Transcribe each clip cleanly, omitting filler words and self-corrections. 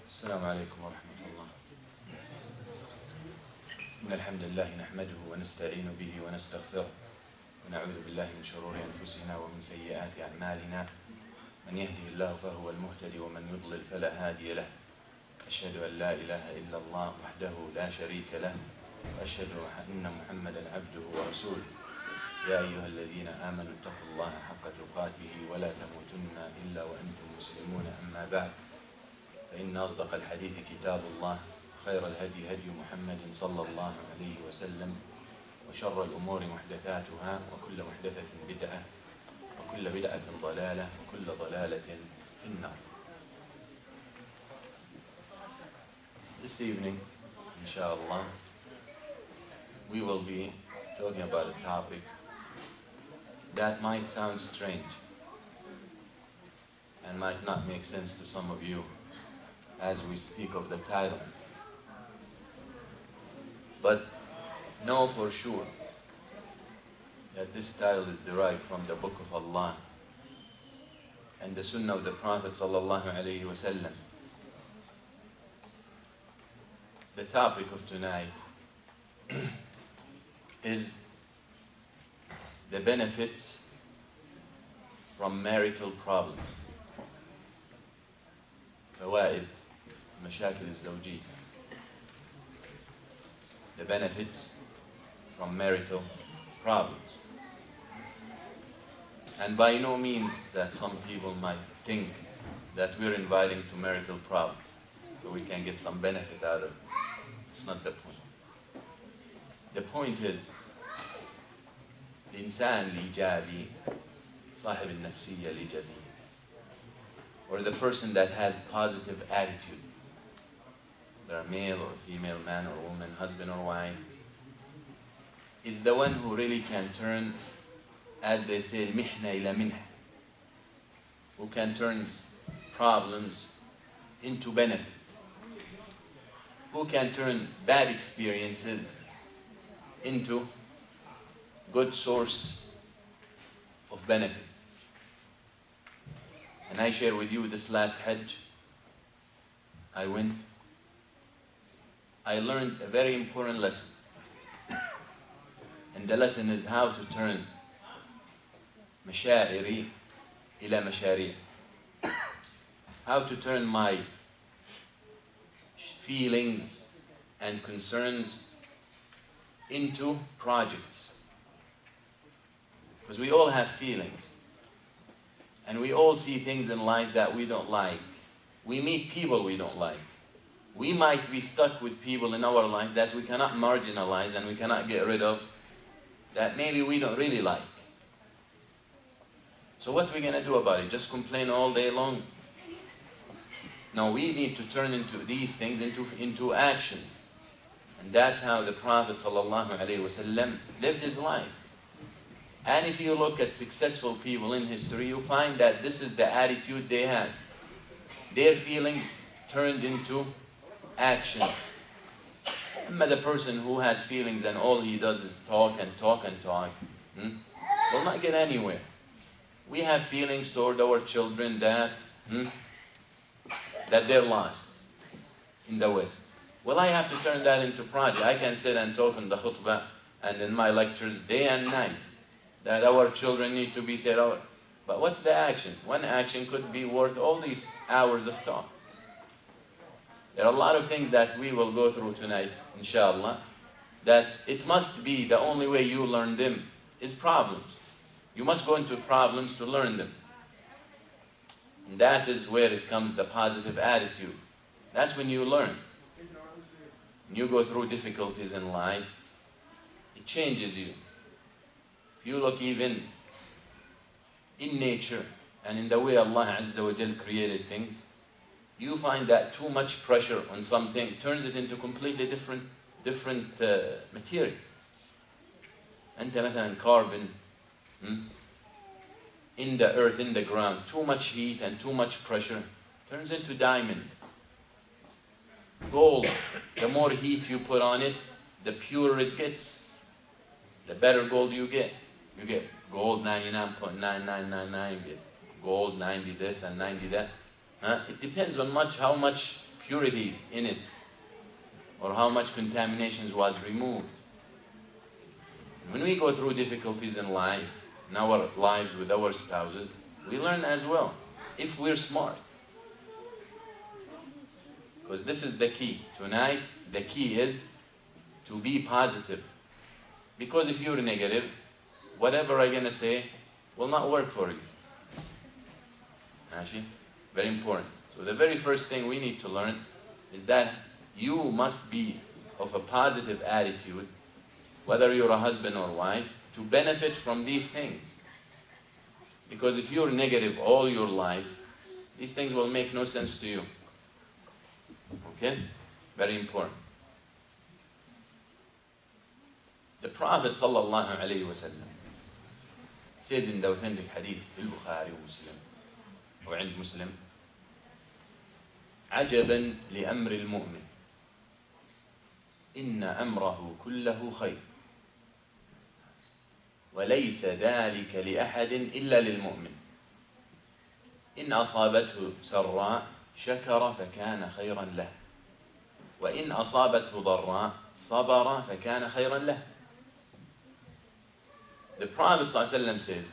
السلام عليكم ورحمة الله. إن الحمد لله نحمده ونستعين به ونستغفره ونعوذ بالله من شرور أنفسنا ومن سيئات أعمالنا. من يهده الله فهو المهتدي ومن يضلل فلا هادي له. أشهد أن لا إله إلا الله وحده لا شريك له وأشهد أن محمدا عبده ورسوله. يا أيها الذين آمنوا اتقوا الله حق تقاته ولا تموتن إلا وأنتم مسلمون. أما بعد، فإن أصدق الحديث كتاب الله، خير الهدي هدي محمد صلى الله عليه وسلم، وشر الأمور محدثاتها، وكل محدثة بدعة، وكل بدعة ضلالة، وكل ضلالة في النار. This evening, inshallah, we will be talking about a topic that might sound strange and might not make sense to some of you as we speak of the title. But know for sure that this title is derived from the Book of Allah and the Sunnah of the Prophet sallallahu alaihi wasallam. The topic of tonight is the benefits from marital problems. فوائد مشاكل الزوجية. The benefits from marital problems. And by no means that some people might think that we're inviting to marital problems so we can get some benefit out of it. It's not the point. The point is, الإنسان الإيجابي صاحب النفسية الإيجابية, or the person that has positive attitude, whether a male or female, man or woman, husband or wife, is the one who really can turn, as they say, mihna ila minha, who can turn problems into benefits, who can turn bad experiences into good source of benefit. And I share with you this last Hajj, I learned a very important lesson. And the lesson is how to turn مشاعري إلى مشاريع. How to turn my feelings and concerns into projects. Because we all have feelings. And we all see things in life that we don't like. We meet people we don't like. We might be stuck with people in our life that we cannot marginalize and we cannot get rid of, that maybe we don't really like. So what are we going to do about it? Just complain all day long? No, we need to turn into these things into actions. And that's how the Prophet ﷺ lived his life. And if you look at successful people in history, you find that this is the attitude they had. Their feelings turned into actions. But the person who has feelings and all he does is talk and talk and talk, will not get anywhere. We have feelings toward our children that they're lost in the West. Well, I have to turn that into project. I can sit and talk in the khutbah and in my lectures day and night that our children need to be set out. But what's the action? One action could be worth all these hours of talk. There are a lot of things that we will go through tonight, inshallah, that it must be the only way you learn them is problems. You must go into problems to learn them. And that is where it comes the positive attitude. That's when you learn. When you go through difficulties in life, it changes you. If you look even in nature and in the way Allah Azza wa Jal created things, you find that too much pressure on something turns it into completely different material. أنت مثلا carbon in the earth, in the ground, too much heat and too much pressure turns into diamond. Gold, the more heat you put on it, the purer it gets. The better gold you get. You get gold 99.9999, you get gold 90 this and 90 that. It depends on how much purities in it, or how much contaminations was removed. When we go through difficulties in life, in our lives with our spouses, we learn as well, if we're smart. Because this is the key. Tonight, the key is to be positive. Because if you're negative, whatever I'm going to say will not work for you. Actually, very important. So the very first thing we need to learn is that you must be of a positive attitude, whether you're a husband or wife, to benefit from these things. Because if you're negative all your life, these things will make no sense to you. Okay? Very important. The Prophet sallallahu alayhi wa sallam says in the authentic hadith في البخاري ومسلم وعند مسلم عجبا لأمر المؤمن إن أمره كله خير وليس ذلك لأحد إلا للمؤمن إن أصابته سراء شكر فكان خيرا له وإن أصابته ضراء صبر فكان خيرا له. The Prophet ﷺ says,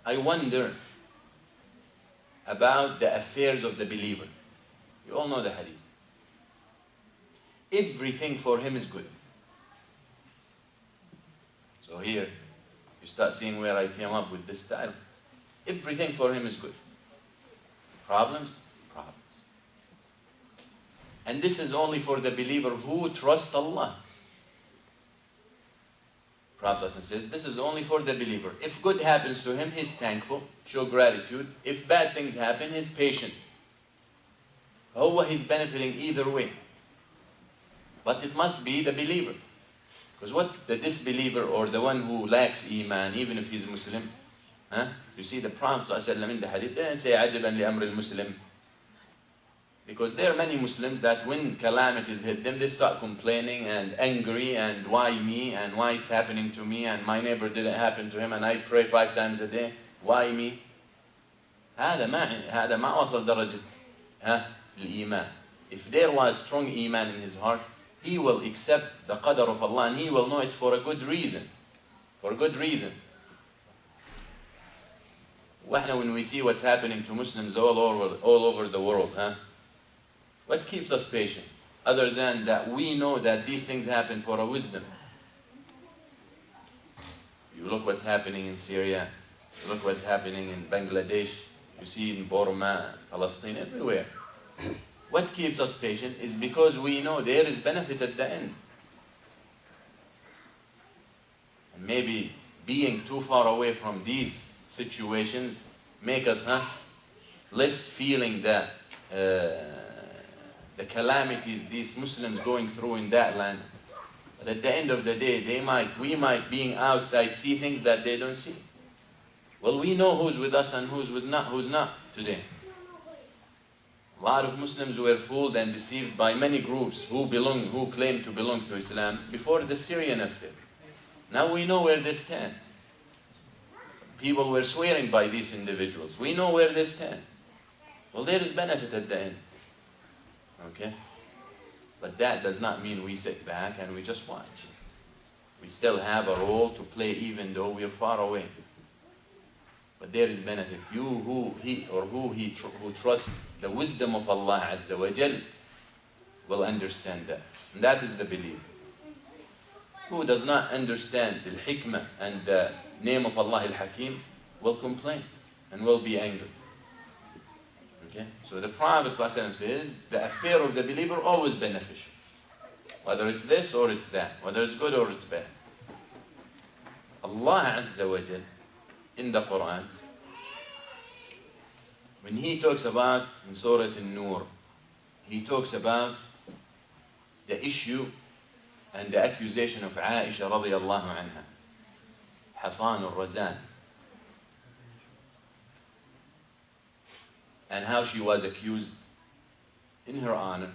I wonder about the affairs of the believer. You all know the hadith. Everything for him is good. So here, you start seeing where I came up with this title. Everything for him is good. Problems? Problems. And this is only for the believer who trusts Allah. Prophet says, this is only for the believer. If good happens to him, he's thankful, show gratitude. If bad things happen, he's patient. He's benefiting either way. But it must be the believer. Because what the disbeliever or the one who lacks Iman, even if he's Muslim, you see the Prophet ﷺ in the hadith, they didn't say عَجَبًا لِأَمْرِ الْمُسْلِمِ. Because there are many Muslims that when calamities hit them, they start complaining and angry and why me and why it's happening to me and my neighbor didn't happen to him and I pray 5 times a day. Why me? هذا ما وصل درجة الإيمان. If there was strong Iman in his heart, he will accept the qadr of Allah and he will know it's for a good reason. For a good reason. When we see what's happening to Muslims all over the world, what keeps us patient? Other than that we know that these things happen for a wisdom. You look what's happening in Syria, you look what's happening in Bangladesh, you see in Burma, Palestine, everywhere. What keeps us patient is because we know there is benefit at the end. And maybe being too far away from these situations make us less feeling that the calamities these Muslims going through in that land. But at the end of the day, we might being outside see things that they don't see. Well, we know who's with us and who's not today. A lot of Muslims were fooled and deceived by many groups who claim to belong to Islam before the Syrian affair. Now we know where they stand. People were swearing by these individuals. We know where they stand. Well, there is benefit at the end. Okay? But that does not mean we sit back and we just watch. We still have a role to play even though we are far away. But there is benefit. Who trusts the wisdom of Allah Azza wa Jal will understand that. And that is the believer. Who does not understand the hikmah and the name of Allah al-Hakim will complain and will be angry. Okay? So the Prophet ﷺ says the affair of the believer always beneficial. Whether it's this or it's that. Whether it's good or it's bad. Allah Azza wa Jal in the Quran, when He talks about in Surah An-Nur, He talks about the issue and the accusation of Aisha radiyallahu anha, Hasan al-Razan, and how she was accused in her honor.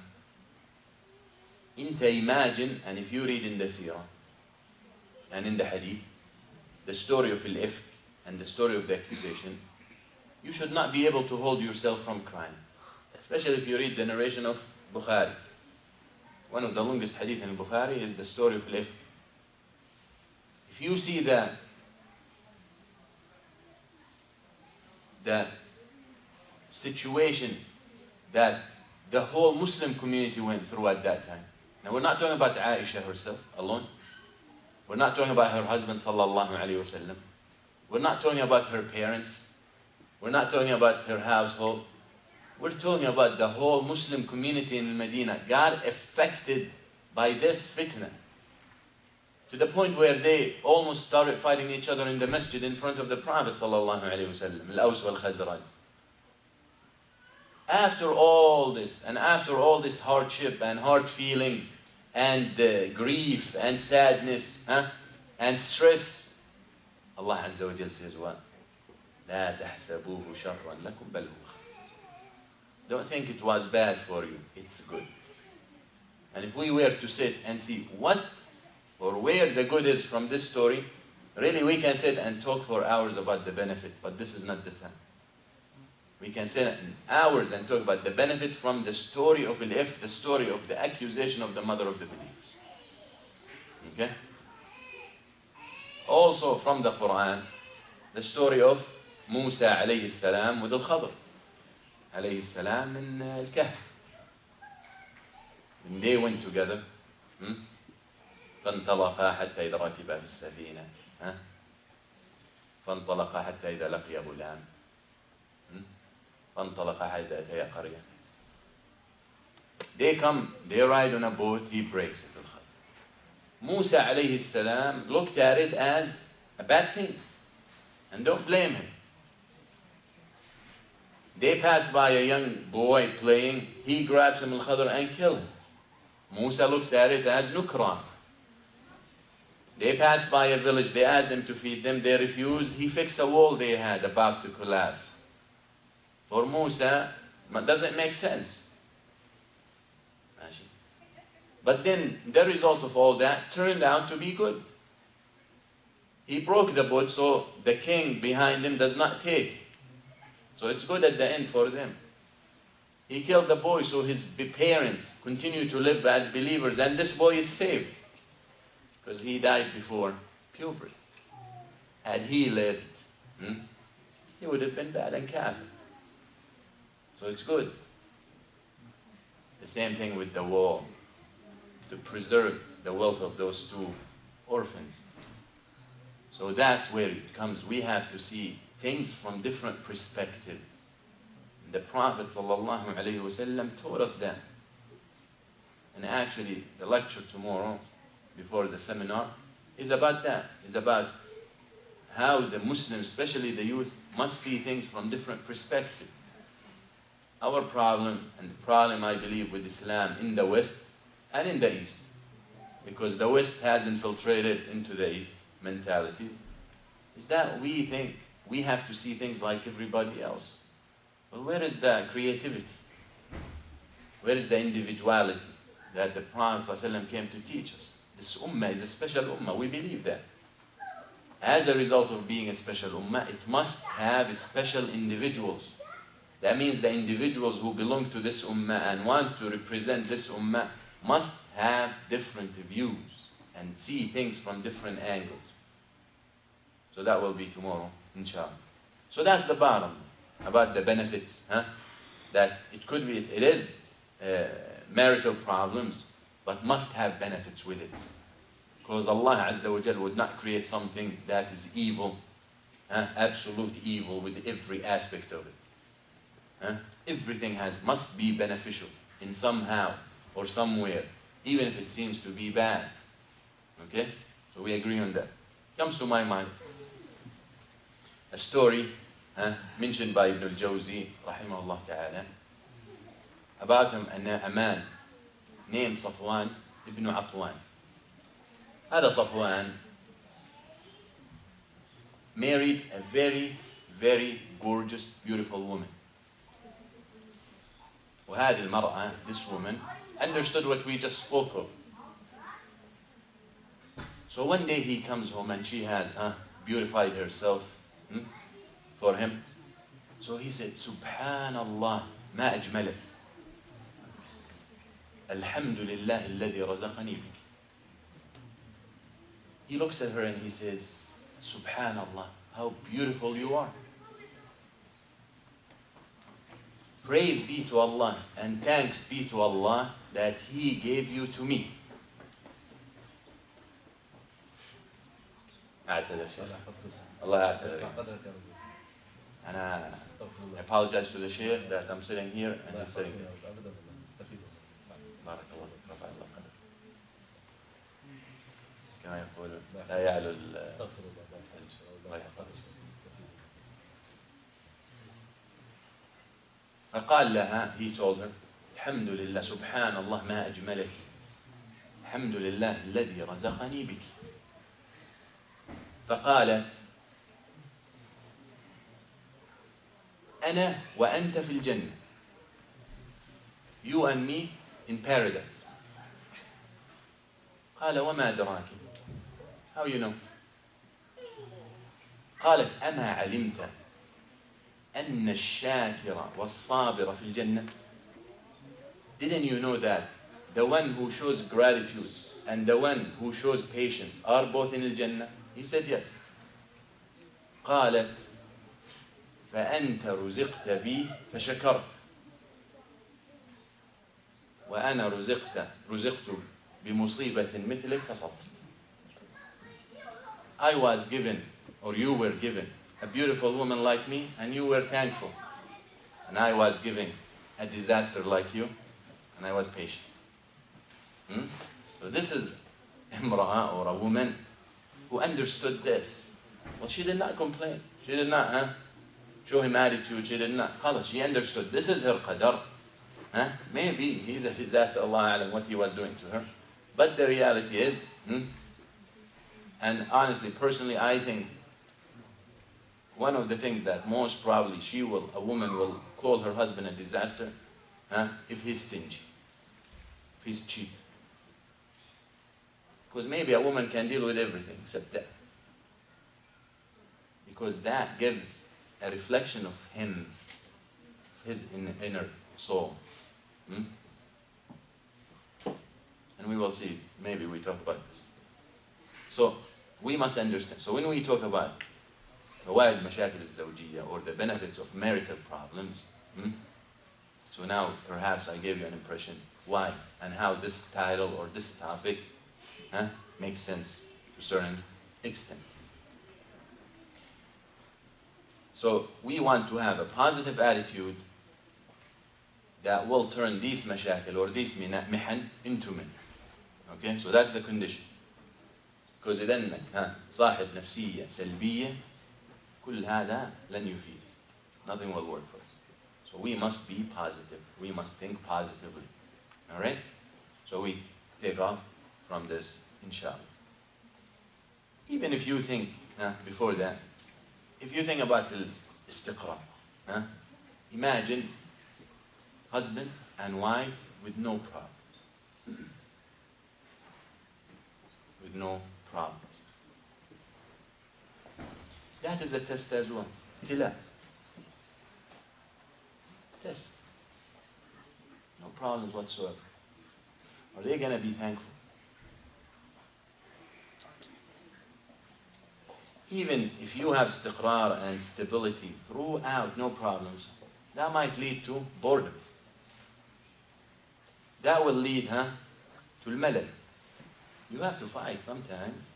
Imagine, and if you read in the Seerah and in the Hadith, the story of al-Ifk and the story of the accusation, you should not be able to hold yourself from crying. Especially if you read the narration of Bukhari. One of the longest hadith in Bukhari is the story of Ifk. If you see the situation that the whole Muslim community went through at that time. Now we're not talking about Aisha herself alone. We're not talking about her husband sallallahu alaihi wasallam. We're not talking about her parents. We're not talking about her household. We're talking about the whole Muslim community in Medina got affected by this fitna. To the point where they almost started fighting each other in the masjid in front of the Prophet sallallahu alaihi wasallam, al-Aws wal-Khazraj. After all this, and after all this hardship and hard feelings, and grief and sadness and stress, Allah Azza wa Jal says what? لا تحسبوه شرا لكم بل هو خير. Don't think it was bad for you, it's good. And if we were to sit and see what or where the good is from this story, really we can sit and talk for hours about the benefit, but this is not the time. We can sit hours and talk about the benefit from the story of Ifk, the story of the accusation of the mother of the believers. Okay? Also from the Quran, the story of Musa alayhi salam with Al-Khadr alayhi salam in Al-Kahf. When they went together, فانطلقا حتى إذا ركبا في السفينة فانطلقا حتى إذا لقي غلام فانطلقا حتى أتيا قرية. They come, they ride on a boat, he breaks it. Musa alayhi salam looked at it as a bad thing, and don't blame him. They pass by a young boy playing, he grabs him al-Khadr and kills him. Musa looks at it as nukran. They pass by a village, they ask them to feed them, they refuse, he fixed a wall they had about to collapse. For Musa, it doesn't make sense. But then the result of all that turned out to be good. He broke the boat so the king behind him does not take. So it's good at the end for them. He killed the boy so his parents continue to live as believers, and this boy is saved. Because he died before puberty. Had he lived, he would have been bad and kafir. So it's good. The same thing with the wall, to preserve the wealth of those two orphans. So that's where it comes. We have to see things from different perspectives. The Prophet ﷺ taught us that. And actually, the lecture tomorrow, before the seminar, is about that. Is about how the Muslims, especially the youth, must see things from different perspectives. Our problem, and the problem I believe with Islam in the West and in the East, because the West has infiltrated into the East mentality, is that we think we have to see things like everybody else. Well, where is the creativity? Where is the individuality that the Prophet ﷺ came to teach us? This ummah is a special ummah, we believe that. As a result of being a special ummah, it must have special individuals. That means the individuals who belong to this ummah and want to represent this ummah must have different views and see things from different angles. So that will be tomorrow, inshallah. So that's the bottom about the benefits. That it could be, it is marital problems, but must have benefits with it. Because Allah Azza wa Jal would not create something that is evil, absolute evil with every aspect of it. Everything must be beneficial in somehow or somewhere, even if it seems to be bad. Okay? So we agree on that. Comes to my mind a story mentioned by Ibn al-Jawzi, rahimahullah ta'ala, about a man named Safwan ibn Atwan. هذا صفوان married a very, very gorgeous, beautiful woman. وهذه المرأة, this woman, understood what we just spoke of. So one day he comes home and she has beautified herself for him. So he said, Subhanallah, ma ajmalak. Alhamdulillah alladhi razaqani bik. He looks at her and he says, Subhanallah, how beautiful you are. Praise be to Allah and thanks be to Allah that He gave you to me. أعتذر شيخ. الله يعتذر. And I apologize to the Shaykh that I'm sitting here and he's sitting here. بارك الله فيك. رفع الله قدرك. كما يقول لا يعلو فقال لها, he told her, الحمد لله سبحان الله ما أجملك. الحمد لله الذي رزقني بك. فقالت أنا وأنت في الجنة. You and me in paradise. قال وما أدراك. How you know? قالت أما علمت أن الشاكر والصابر في الجنة. Didn't you know that the one who shows gratitude and the one who shows patience are both in الجنة? He said yes. قالت فأنت رزقت بي فشكرت وأنا رزقت بمصيبة مثلك فصبرت. I was given, or you were given, a beautiful woman like me, and you were thankful. And I was given a disaster like you, and I was patient. So this is imra'a, or a woman, who understood this. Well, she did not complain. She did not show him attitude. She did not. She understood. This is her qadar. Maybe he's a disaster, Allah alam, what he was doing to her. But the reality is, and honestly, personally, I think one of the things that most probably a woman will call her husband a disaster, if he's stingy, if he's cheap. Because maybe a woman can deal with everything except that. Because that gives a reflection of him, his inner soul. And we will see, maybe we talk about this. So we must understand. So when we talk about فوائد المشاكل الزوجية or the benefits of marital problems, so now perhaps I gave you an impression why and how this title or this topic makes sense to a certain extent. So we want to have a positive attitude that will turn these مشاكل or these محن into men. Okay, so that's the condition. Because إذا أنك صاحب نفسية سلبية كل هذا لن يفيد. Nothing will work for us. So we must be positive. We must think positively. All right? So we take off from this, inshallah. Even if you think, before that, if you think about the istiqrar, imagine husband and wife with no problems. With no problems. That is a test as well. Tila. Test. No problems whatsoever. Are they going to be thankful? Even if you have istiqrar and stability throughout, no problems, that might lead to boredom. That will lead to al-malal. You have to fight sometimes.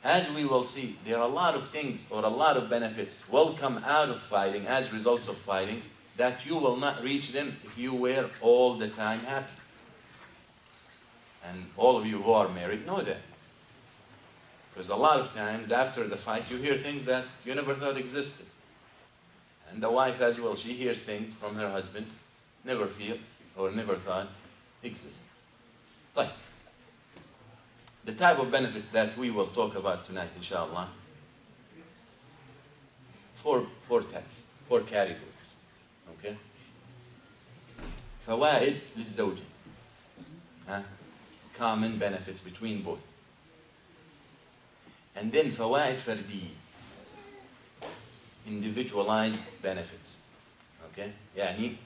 As we will see, there are a lot of things or a lot of benefits will come out of fighting as results of fighting that you will not reach them if you were all the time happy. And all of you who are married know that. Because a lot of times after the fight you hear things that you never thought existed. And the wife as well, she hears things from her husband never feel or never thought exist. Right. The type of benefits that we will talk about tonight, inshallah, four categories. Okay? فوائد للزوجة. Common benefits between both. And then فوائد فردية. Individualized benefits. Okay? يعني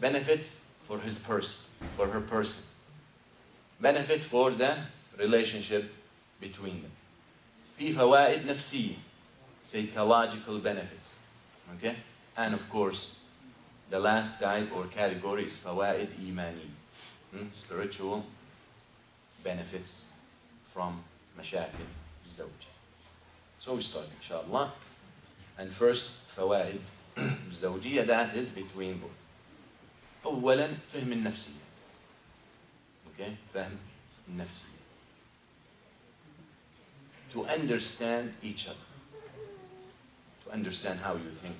benefits for his person, for her person. Benefit for the relationship between them. في فوائد نفسية, psychological benefits. Okay? And of course, the last type or category is فوائد إيمانية, spiritual benefits from مشاكل الزوج. So we start inshallah. And first, فوائد الزوجية, that is between both. أولا فهم النفسية. Okay? فهم النفسية. To understand each other. To understand how you think.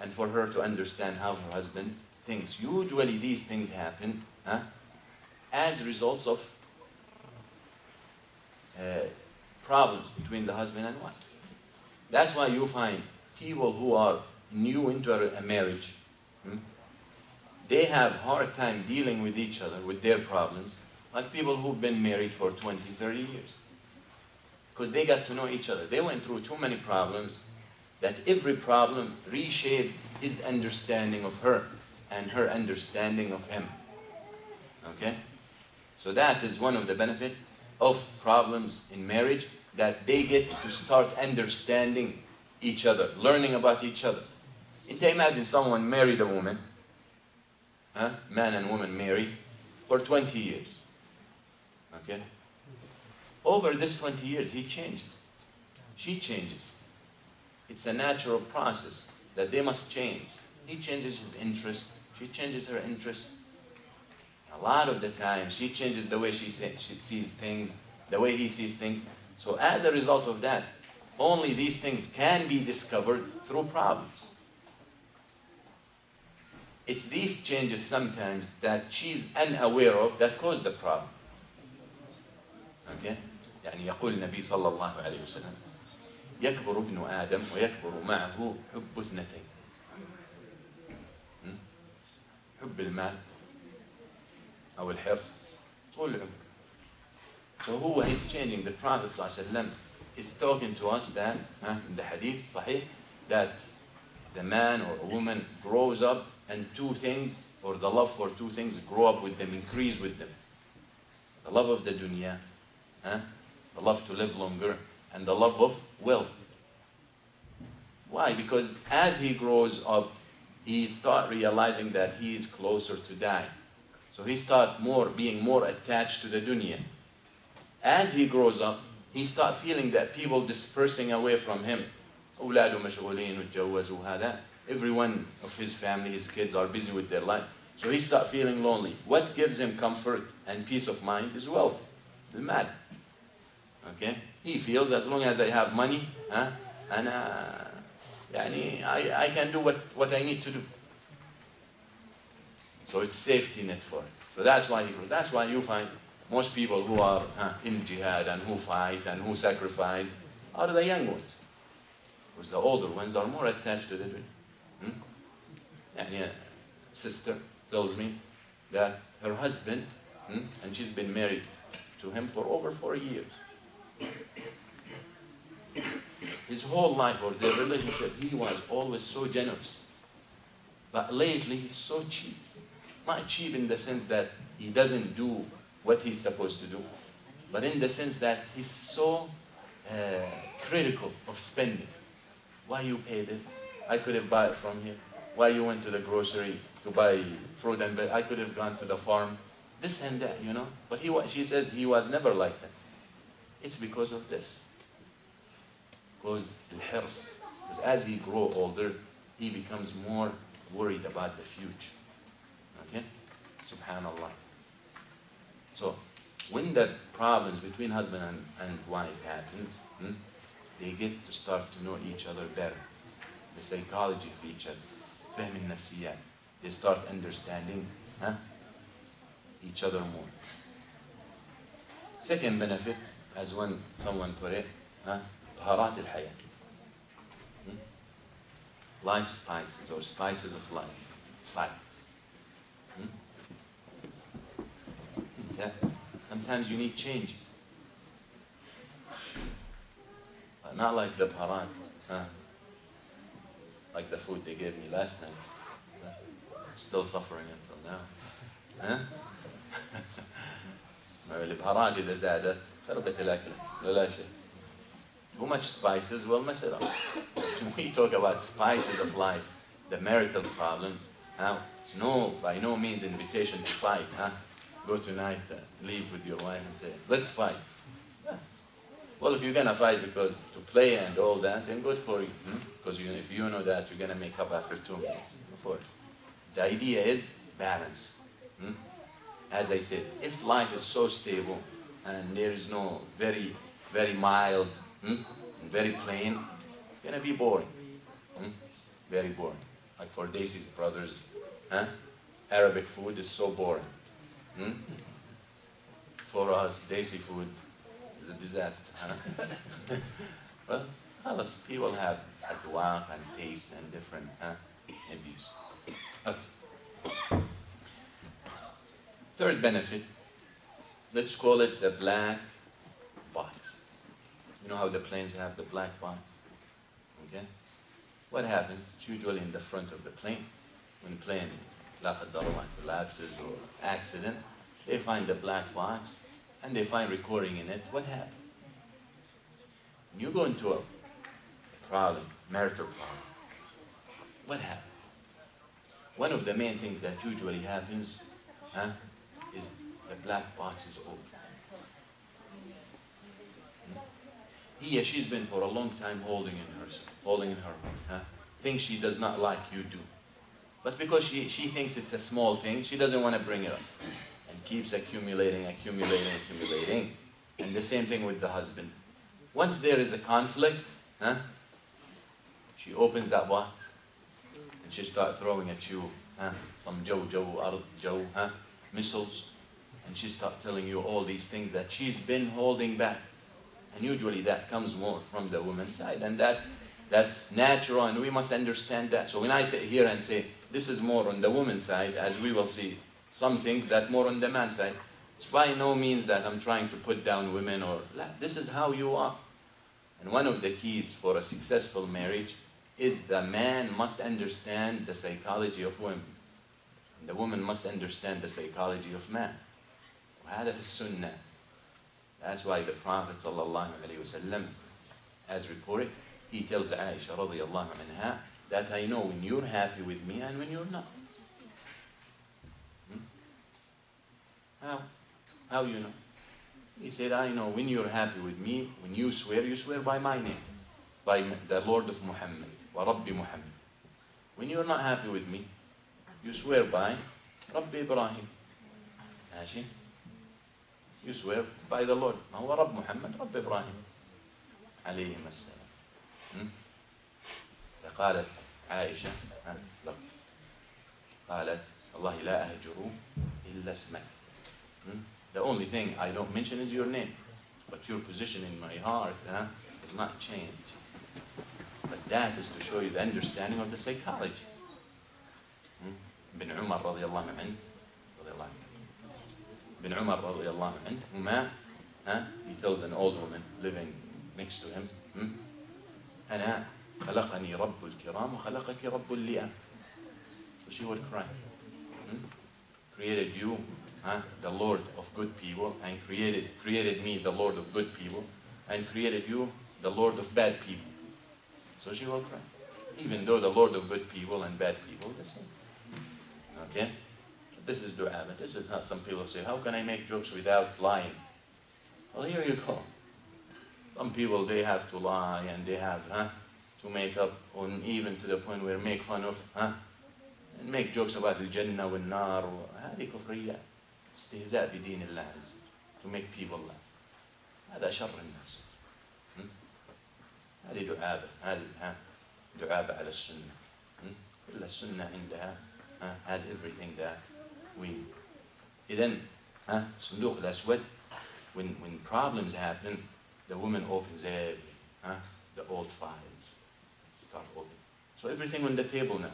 And for her to understand how her husband thinks. Usually these things happen as results of problems between the husband and wife. That's why you find people who are new into a marriage, they have hard time dealing with each other, with their problems, like people who've been married for 20, 30 years. Because they got to know each other. They went through too many problems that every problem reshaped his understanding of her and her understanding of him. Okay? So that is one of the benefits of problems in marriage, that they get to start understanding each other, learning about each other. Imagine someone married a woman, man and woman married for 20 years. Okay? Over this 20 years, he changes. She changes. It's a natural process that they must change. He changes his interest. She changes her interest. A lot of the time, she changes the way she sees things, the way he sees things. So as a result of that, only these things can be discovered through problems. It's these changes sometimes that she's unaware of that cause the problem. Okay? يعني يقول النبي صلى الله عليه وسلم يكبر ابن آدم ويكبر معه حب اثنتين. حب المال أو الحرص طول العمر. So he's changing. The Prophet صلى الله عليه وسلم is talking to us that in the hadith صحيح that the man or a woman grows up and two things, or the love for two things, grow up with them, increase with them. The love of the dunya, the love to live longer, and the love of wealth. Why? Because as he grows up, he starts realizing that he is closer to die. So he starts being more attached to the dunya. As he grows up, he starts feeling that people dispersing away from him. أولاده مشغولين وتجوزوا هذا. Everyone of his family, his kids are busy with their life. So he starts feeling lonely. What gives him comfort and peace of mind is wealth. المال. Okay? He feels as long as I have money, and I can do what I need to do. So it's safety net for it. So that's why you find most people who are in jihad and who fight and who sacrifice are the young ones. Because the older ones are more attached to the dream. A sister tells me that her husband, and she's been married to him for over 4 years. His whole life or their relationship, he was always so generous. But lately he's so cheap. Not cheap in the sense that he doesn't do what he's supposed to do, but in the sense that he's so critical of spending. Why you pay this? I could have bought it from here. Why you went to the grocery to buy fruit and veg? I could have gone to the farm. This and that, But she says he was never like that. It's because of this. Because al-hirs. Because as he grows older, he becomes more worried about the future. Okay? Subhanallah. So, when the problems between husband and wife happens, they get to start to know each other better. The psychology of each other. فهم النفسيات. They start understanding each other more. Second benefit, as someone put it, بهارات الحياة. Life spices, or spices of life. Facts. Sometimes you need changes. But not like the bharat, like the food they gave me last night. still suffering until now. ها؟ البهارات إذا زادت خربت الأكلة ولا شيء. Too much spices will mess it up. When we talk about spices of life, the marital problems, it's by no means invitation to fight. Go tonight, leave with your wife and say, let's fight. Well, if you're going to fight because to play and all that, then good for you. Because if you know that, you're going to make up after 2 minutes. Before. The idea is balance. As I said, if life is so stable and there is no very, very mild, and very plain, it's going to be boring. Very boring. Like for Daisy's brothers, Arabic food is so boring. For us, Daisy food is a disaster. Well, people have adwaq and taste and different views. Okay. Third benefit, let's call it the black box. You know how the planes have the black box? Okay? What happens? It's usually in the front of the plane. When plane collapses or accident, they find the black box and they find recording in it. What happened? When you go into a problem, marital problem, what happens? One of the main things that usually happens is the black box is open. She's been for a long time holding in her things she does not like you do. But because she thinks it's a small thing, she doesn't want to bring it up. And keeps accumulating. And the same thing with the husband. Once there is a conflict, she opens that box and she starts throwing at you some missiles, and she starts telling you all these things that she's been holding back. And usually that comes more from the woman's side, and that's natural, and we must understand that. So when I sit here and say this is more on the woman's side, as we will see some things that more on the man's side, it's by no means that I'm trying to put down women this is how you are. And one of the keys for a successful marriage is the man must understand the psychology of women. And the woman must understand the psychology of man. وهذا في السنة. That's why the Prophet ﷺ, as reported, he tells Aisha radiallahu anha that I know when you're happy with me and when you're not. How you know? He said, I know when you're happy with me, when you swear by my name, by the Lord of Muhammad, wa Rabbi Muhammad. When you're not happy with me, you swear by Rabbi Ibrahim. ماشي? You swear by the Lord. ما هو رب محمد رب إبراهيم عليهما السلام. فقالت عائشة قالت الله لا أهجر إلا اسمك. The only thing I don't mention is your name, but your position in my heart does not change. But that is to show you the understanding of the psychology. Ibn Umar رضي الله عنه Ibn Umar رضي الله عنهما, he tells an old woman living next to him, أنا خلقني رب الكرام وخلقك رب اللئام. So she would cry. Created you, the Lord of good people, and created me, the Lord of good people, and created you, the Lord of bad people. So she will cry. Even though the Lord of good people and bad people are the same. Okay? This is dua, but this is not. Some people say, how can I make jokes without lying? Well, here you go. Some people, they have to lie and they have to make up, on even to the point where make fun of, and make jokes about the Jannah wal Nar. هذه كفرية. استهزاء بدين الله عز وجل. To make people laugh. هذا شر الناس. هذه دعابة. هذه دعابة على السنة. كل السنة عندها has everything that we need. إذن صندوق الأسود, when problems happen, the woman opens everything, the old files start opening. So everything on the table now.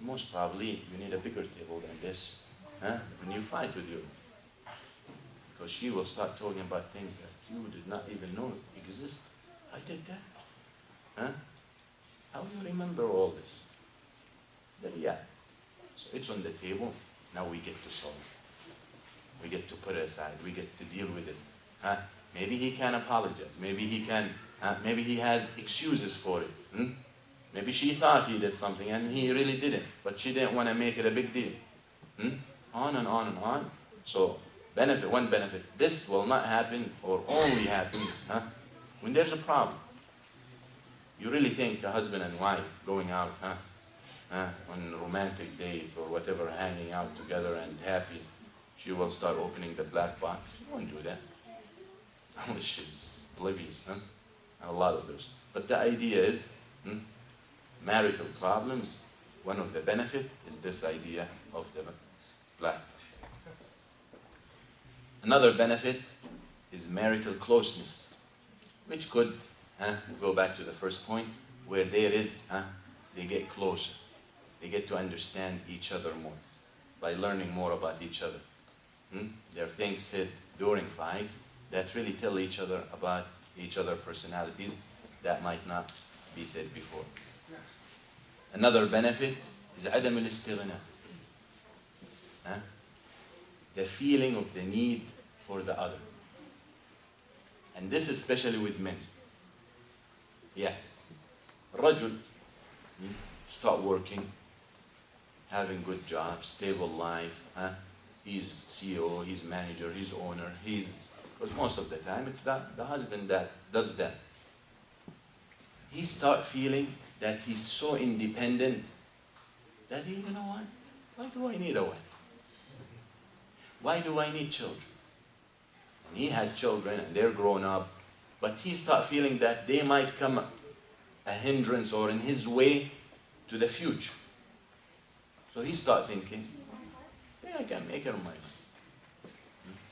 Most probably you need a bigger table than this when you fight with you, because she will start talking about things that you did not even know exist. I did that. How do you remember all this? It's the riyah. So So it's on the table. Now we get to solve it. We get to put it aside. We get to deal with it. Maybe he can apologize. Maybe he can. Maybe he has excuses for it. Maybe she thought he did something and he really didn't, but she didn't want to make it a big deal. On and on and on. So one benefit. This will not happen or only happens when there's a problem. You really think a husband and wife going out on a romantic date or whatever, hanging out together and happy, she will start opening the black box? You won't do that. Unless she's oblivious. A lot of those. But the idea is, marital problems, one of the benefit is this idea of the black box. Another benefit is marital closeness, which could go back to the first point, where there is, they get closer. They get to understand each other more by learning more about each other. There are things said during fights that really tell each other about each other's personalities that might not be said before. Another benefit is عدم الاستغناء. The feeling of the need for the other. And this especially with men. الرجل start working, having good job, stable life. He's CEO, he's manager, he's owner, because most of the time it's the husband that does that. He start feeling that he's so independent that you know what? Why do I need a wife? Why do I need children? And he has children and they're grown up, but he start feeling that they might come a hindrance or in his way to the future. So he start thinking, I can make her my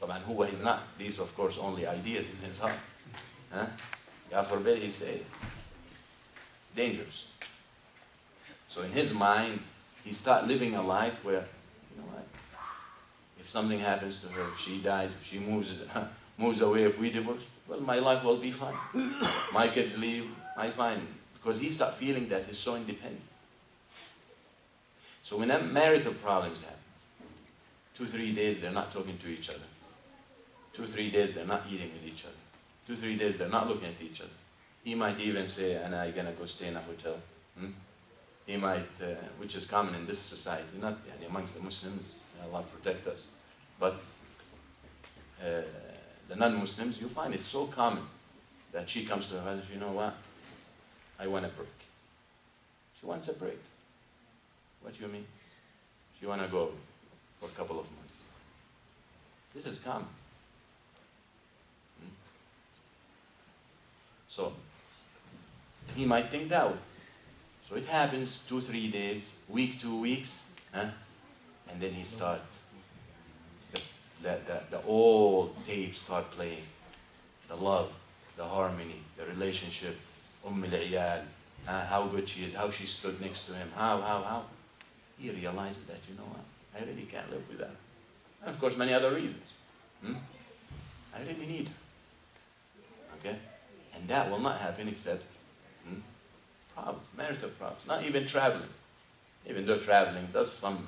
wife. He's not. These, of course, only ideas in his heart. God forbid he say dangerous. So in his mind, he start living a life where, you know what, if something happens to her, if she dies, if she moves away, if we divorce, well, my life will be fine. My kids leave, I fine. Because he start feeling that he's so independent. So when marital problems happen, 2-3 days they're not talking to each other. 2-3 days they're not eating with each other. 2-3 days they're not looking at each other. He might even say, "And I'm gonna go stay in a hotel." He might, which is common in this society, not amongst the Muslims. Allah protect us. But the non-Muslims, you find it so common that she comes to her husband, "You know what? I want a break." She wants a break. What do you mean? She want to go for a couple of months. This is common. So he might think that way. So it happens 2-3 days, week, 2 weeks, and then he start the old tapes start playing. The love, the harmony, the relationship, al-iyal, how good she is, how she stood next to him, how. He realizes that, you know what, I really can't live without her. And of course, many other reasons. I really need her. Okay? And that will not happen except problems, marital problems, not even traveling. Even though traveling does some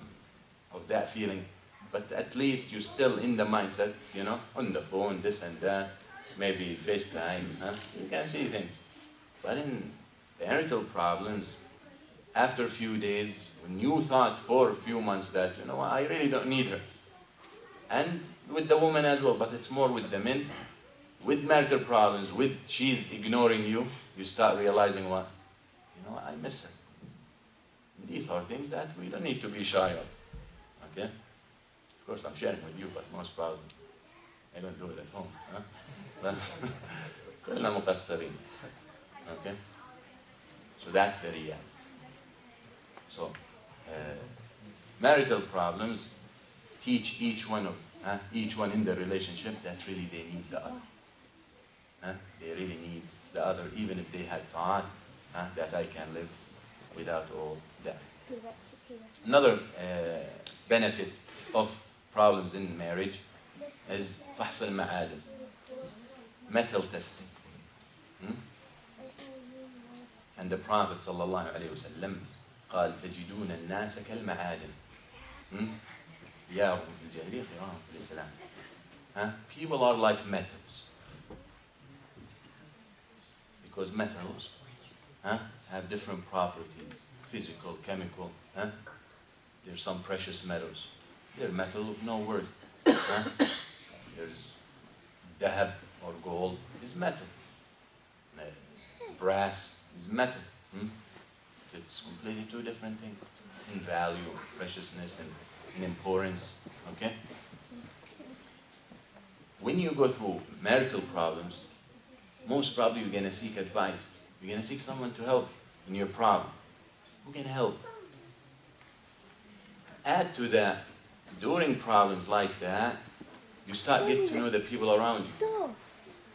of that feeling, but at least you're still in the mindset, on the phone, this and that, maybe FaceTime, you can see things. But in marital problems, after a few days, when you thought for a few months that, I really don't need her. And with the woman as well, but it's more with the men. With marital problems, she's ignoring you, you start realizing what? I miss her. And these are things that we don't need to be shy of. Okay? Of course, I'm sharing with you, but most probably I don't do it at home. كلنا مقصرين. Okay? So that's the reality. So, marital problems teach each one in the relationship that really they need the other. They really need the other, even if they had thought that I can live without all that. Another benefit of problems in marriage is فحص المعادن, metal testing. And the Prophet sallallahu alaihi wasallam قال تجدون الناس كالمعادن خيارهم في الجاهلية خيارهم في الإسلام. People are like metals. Because metals have different properties, physical, chemical. There's some precious metals. They're metal of no worth. There's dahab or gold is metal. Brass is metal. It's completely two different things in value, preciousness, and in importance. Okay? When you go through marital problems, most probably you're going to seek advice. You're going to seek someone to help in your problem. Who can help? Add to that, during problems like that, you start getting to know the people around you.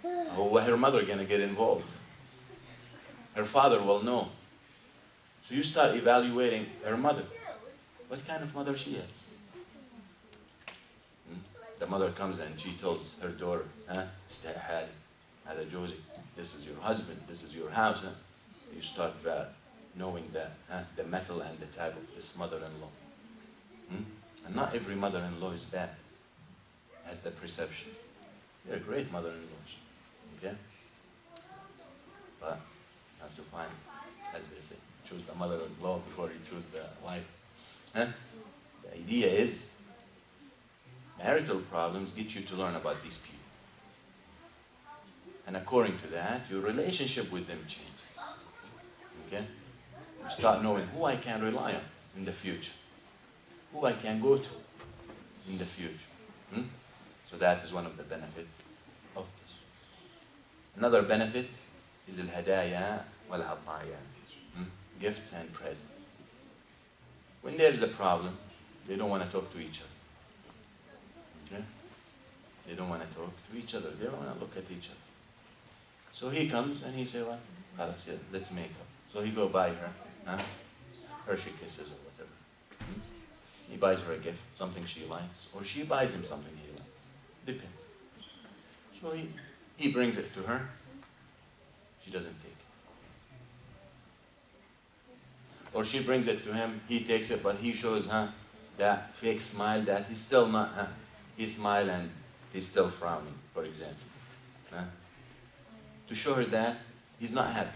How her mother going to get involved? Her father will know. So you start evaluating her mother. What kind of mother she has? The mother comes and she tells her daughter, this is your husband, this is your house. You start knowing that, the metal and the type of this mother-in-law. And not every mother-in-law is bad, has the perception. They're great mother-in-laws, okay? But you have to find, as they say, choose the mother-in-law before you choose the wife. The idea is, marital problems get you to learn about these people. And according to that, your relationship with them changes. Okay? You start knowing who I can rely on in the future. Who I can go to in the future. So that is one of the benefits of this. Another benefit is al-hadaya wal-ataya. Gifts and presents. When there is a problem, they don't want to talk to each other. Okay? They don't want to talk to each other. They don't want to look at each other. So he comes and he says, well, let's make up. So he go buy her Hershey Kisses or whatever. He buys her a gift, something she likes, or she buys him something he likes. Depends. So he brings it to her. She doesn't take it. Or she brings it to him, he takes it, but he shows that fake smile that he's still not, he smiles and he's still frowning, for example. To show her that he's not happy.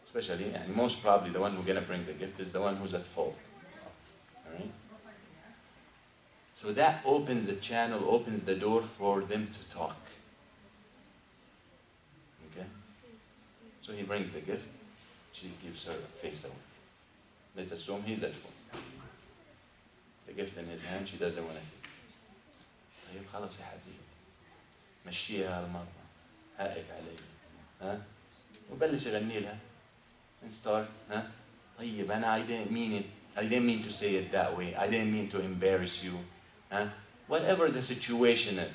Especially, and most probably the one who's going to bring the gift is the one who's at fault. All right? So that opens the channel, opens the door for them to talk. Okay? So he brings the gift. She gives her face away. Let's assume he's at fault. The gift in his hand, she doesn't want to take it. طيب خلاص يا حبيبي مشيها هالمرة حقك علي وبلش يغني لها and start طيب أنا I didn't mean to say it that way. I didn't mean to embarrass you. Whatever the situation is.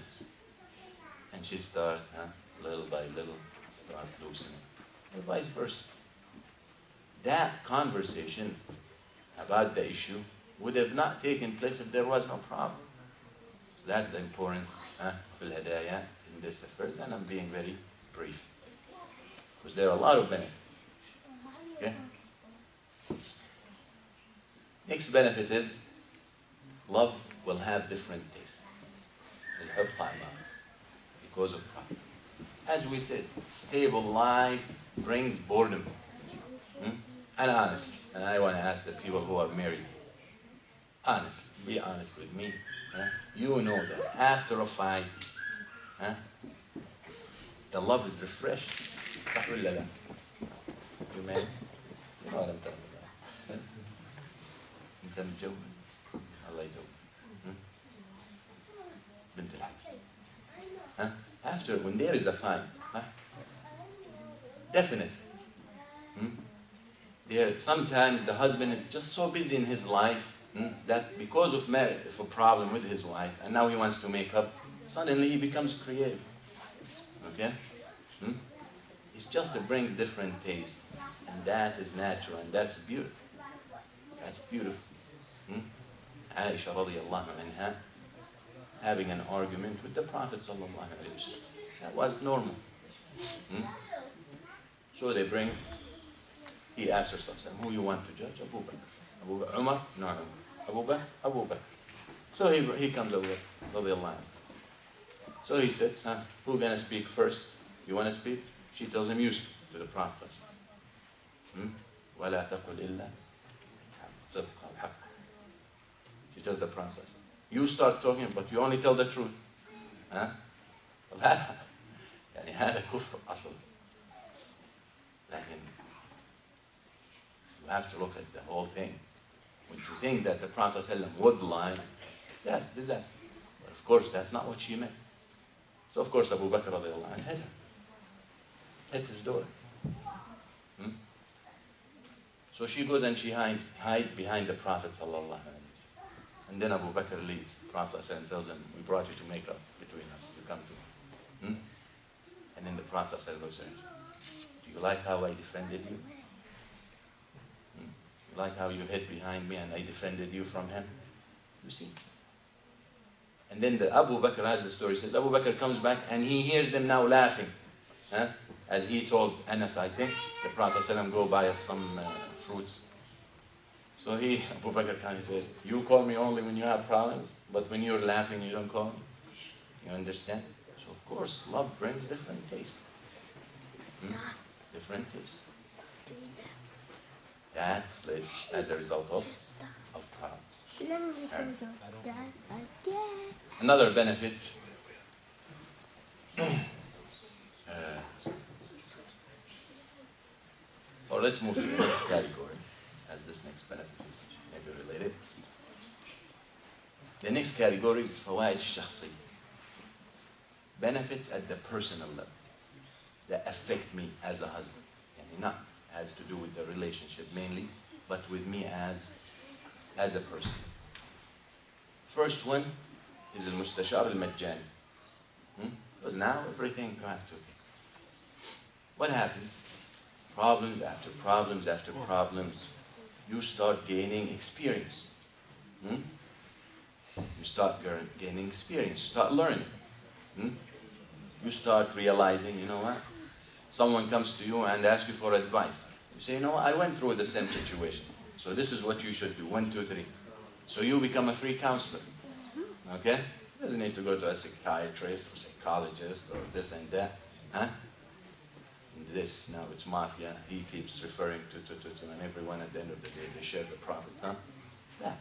And she start little by little start loosening. Or vice versa. That conversation about the issue would have not taken place if there was no problem. So that's the importance of al-hadaya in this affairs, and I'm being very brief. Because there are a lot of benefits. Okay? Next benefit is love will have different tastes. Because of problems. As we said, stable life brings boredom. And honestly, and I want to ask the people who are married, honestly, be honest with me. You know that after a fight, the love is refreshed. صح ولا لا? You man? You know what I'm talking about. أنت متجوز؟ الله يجوز. بنت الحج. After, when there is a fight, definitely. Sometimes the husband is just so busy in his life that because of a problem with his wife, and now he wants to make up, suddenly he becomes creative. Okay? It brings different tastes, and that is natural, and that's beautiful. That's beautiful. Aisha radiallahu anha having an argument with the Prophet sallallahu alaihi wasallam. That was normal. So he asked her, who you want to judge? Abu Bakr. Umar? No. Abu Bakr, Abu Bakr. So he comes over, radiallahu anhu. So he says, who's going to speak first? You want to speak? She tells him, you speak to the Prophet. وَلَا تَقُلْ إِلَّا صِدْقَ الْحَقِّ. She tells the Prophet, you start talking, but you only tell the truth. يعني هذا كفر أصل. لكن you have to look at the whole thing. When you think that the Prophet would lie, it's disaster. But of course, that's not what she meant. So of course, Abu Bakr radiallahu anhu hit his door. So she goes and she hides behind the Prophet sallallahu alaihi wasallam. And then Abu Bakr leaves. The Prophet tells him, we brought you to make up between us. You come to me. And then the Prophet looks at him. Do you like how I defended you? You like how you hid behind me and I defended you from him? You see? And then the Abu Bakr, as the story says, Abu Bakr comes back and he hears them now laughing. As he told Anas, I think, the Prophet go buy us some fruits. So Abu Bakr kind of said, you call me only when you have problems, but when you're laughing, you don't call me. You understand? So of course, love brings different taste. Different taste. That's as a result of problems. Another benefit or let's move to the next category, as this next benefit is maybe related. The next category is فوائد الشخصية. Benefits at the personal level that affect me as a husband. And not has to do with the relationship mainly, but with me as a person. First one is المستشار المجاني. Because now everything you have to. What happens? Problems after problems after problems. You start gaining experience. You start gaining experience. Start learning. You start realizing, you know what? Someone comes to you and asks you for advice. You say, you know what? I went through the same situation. So this is what you should do. 1, 2, 3. So you become a free counselor. Okay? You doesn't need to go to a psychiatrist or psychologist or this and that. This, now it's mafia. He keeps referring to, and everyone at the end of the day, they share the profits. Yeah.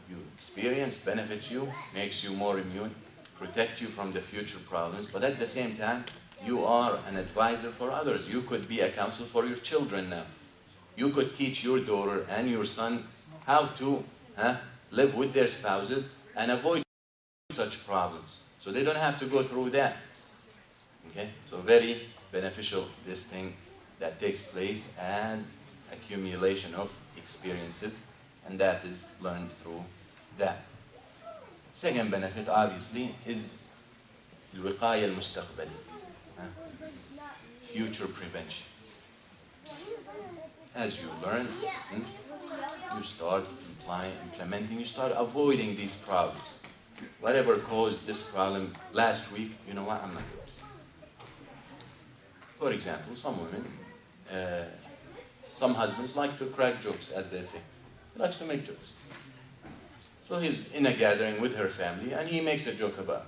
You experience, benefits you, makes you more immune, protect you from the future problems, but at the same time, you are an advisor for others. You could be a counsel for your children now. You could teach your daughter and your son how to live with their spouses and avoid such problems. So they don't have to go through that. Okay? So very beneficial, this thing that takes place as accumulation of experiences, and that is learned through that. Second benefit, obviously, is الوقاية المستقبلية. Future prevention. As you learn, you start implementing, you start avoiding these problems. Whatever caused this problem last week, you know what, I'm not going to. For example, some women, some husbands like to crack jokes, as they say. He likes to make jokes. So he's in a gathering with her family and he makes a joke about her.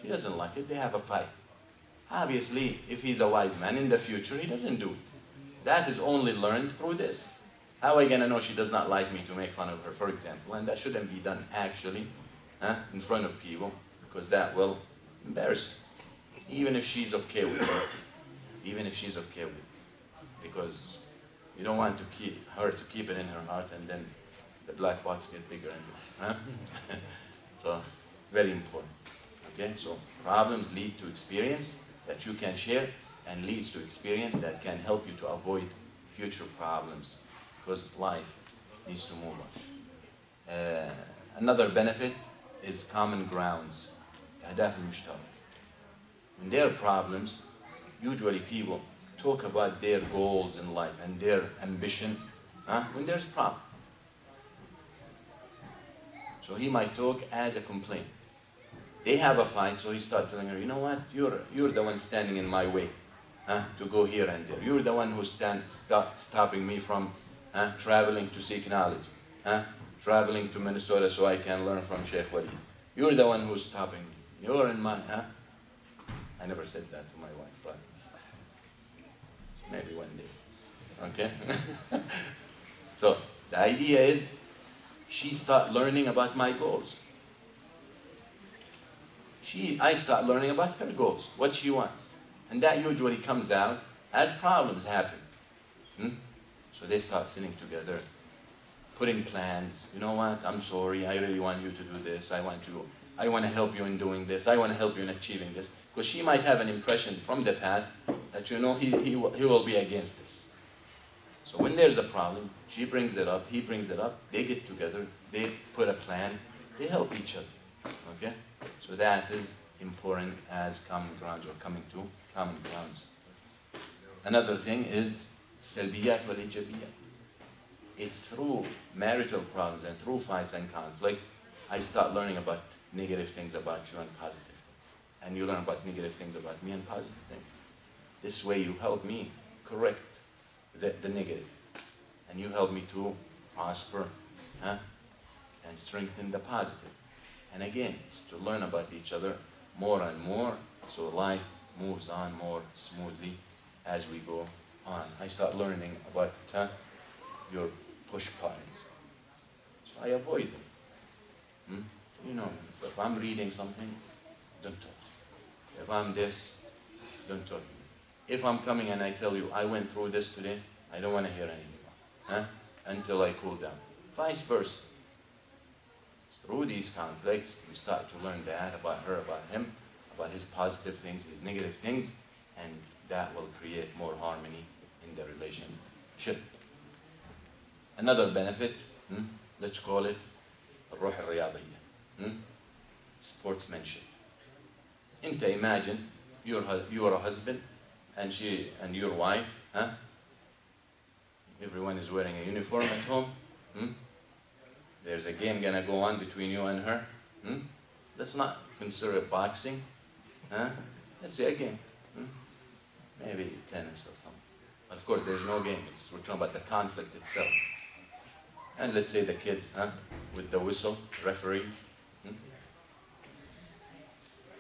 She doesn't like it, they have a fight. Obviously, if he's a wise man, in the future he doesn't do it. That is only learned through this. How am I going to know she does not like me to make fun of her, for example? And that shouldn't be done actually in front of people, because that will embarrass her. Even if she's okay with it. Even if she's okay with it. Because you don't want to keep it in her heart and then the black spots get bigger and bigger. So it's very important. Okay, so problems lead to experience that you can share, and leads to experience that can help you to avoid future problems, because life needs to move on. Another benefit is common grounds. أهداف المشترك. When there are problems, usually people talk about their goals in life and their ambition when there's a problem. So he might talk as a complaint. They have a fight, so he starts telling her, you know what, you're the one standing in my way to go here and there. You're the one who's stopping me from traveling to seek knowledge. huh? Traveling to Minnesota so I can learn from Sheikh Wali. You're the one who's stopping me. You're in my, huh? I never said that to my wife, but maybe one day, okay? So the idea is she start learning about my goals. I start learning about her goals, what she wants. And that usually comes out as problems happen. So they start sitting together, putting plans. You know what? I'm sorry. I really want you to do this. I want to help you in doing this. I want to help you in achieving this. Because she might have an impression from the past that, he will be against this. So when there's a problem, she brings it up, he brings it up, they get together, they put a plan, they help each other. Okay? So that is important as common grounds, or coming to common grounds. Another thing is salbiyat wal ijabiyat. It's through marital problems and through fights and conflicts, I start learning about negative things about you and positive things. And you learn about negative things about me and positive things. This way you help me correct the negative. And you help me to prosper, and strengthen the positive. And again, it's to learn about each other more and more, so life moves on more smoothly as we go on. I start learning about your push buttons. So I avoid them. If I'm reading something, don't talk to me. If I'm this, don't talk to me. If I'm coming and I tell you, I went through this today, I don't want to hear anymore, until I cool down. Vice versa. Through these conflicts, we start to learn that about her, about him, about his positive things, his negative things, and that will create more harmony in the relationship. Another benefit, let's call it الروح الرياضية, sportsmanship. Imagine you are a husband and your wife, everyone is wearing a uniform at home. There's a game gonna go on between you and her. Let's not consider it boxing. Let's say a game. Maybe tennis or something. But of course, there's no game. We're talking about the conflict itself. And let's say the kids, with the whistle, referees.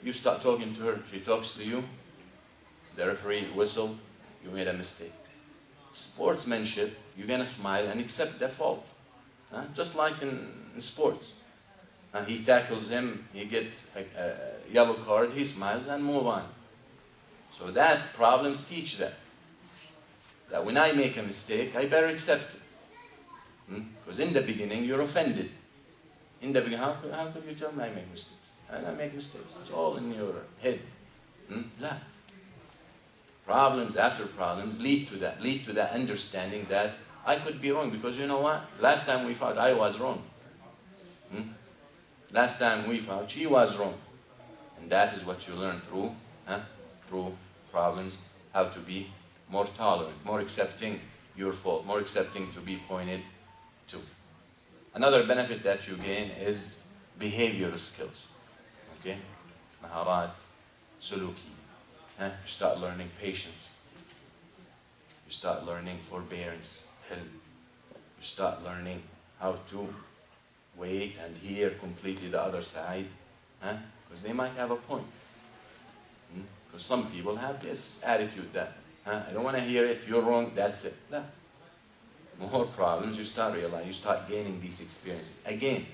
You start talking to her, she talks to you. The referee whistle, you made a mistake. Sportsmanship, you're gonna smile and accept the fault. Just like in sports. He tackles him, he gets a yellow card, he smiles and move on. So that's problems teach that. That when I make a mistake, I better accept it. Because in the beginning, you're offended. In the beginning, how could you tell me I make mistakes? I make mistakes. It's all in your head. La. Problems after problems lead to that understanding that I could be wrong, because you know what? Last time we fought, I was wrong. Last time we fought, she was wrong. And that is what you learn through problems, how to be more tolerant, more accepting your fault, more accepting to be pointed to. Another benefit that you gain is behavioral skills. Okay? Maharat, suluki. You start learning patience. You start learning forbearance. You start learning how to wait and hear completely the other side, because they might have a point. Because some people have this attitude that, I don't want to hear it, you're wrong, that's it. No. More problems, you start realizing, you start gaining these experiences. Again,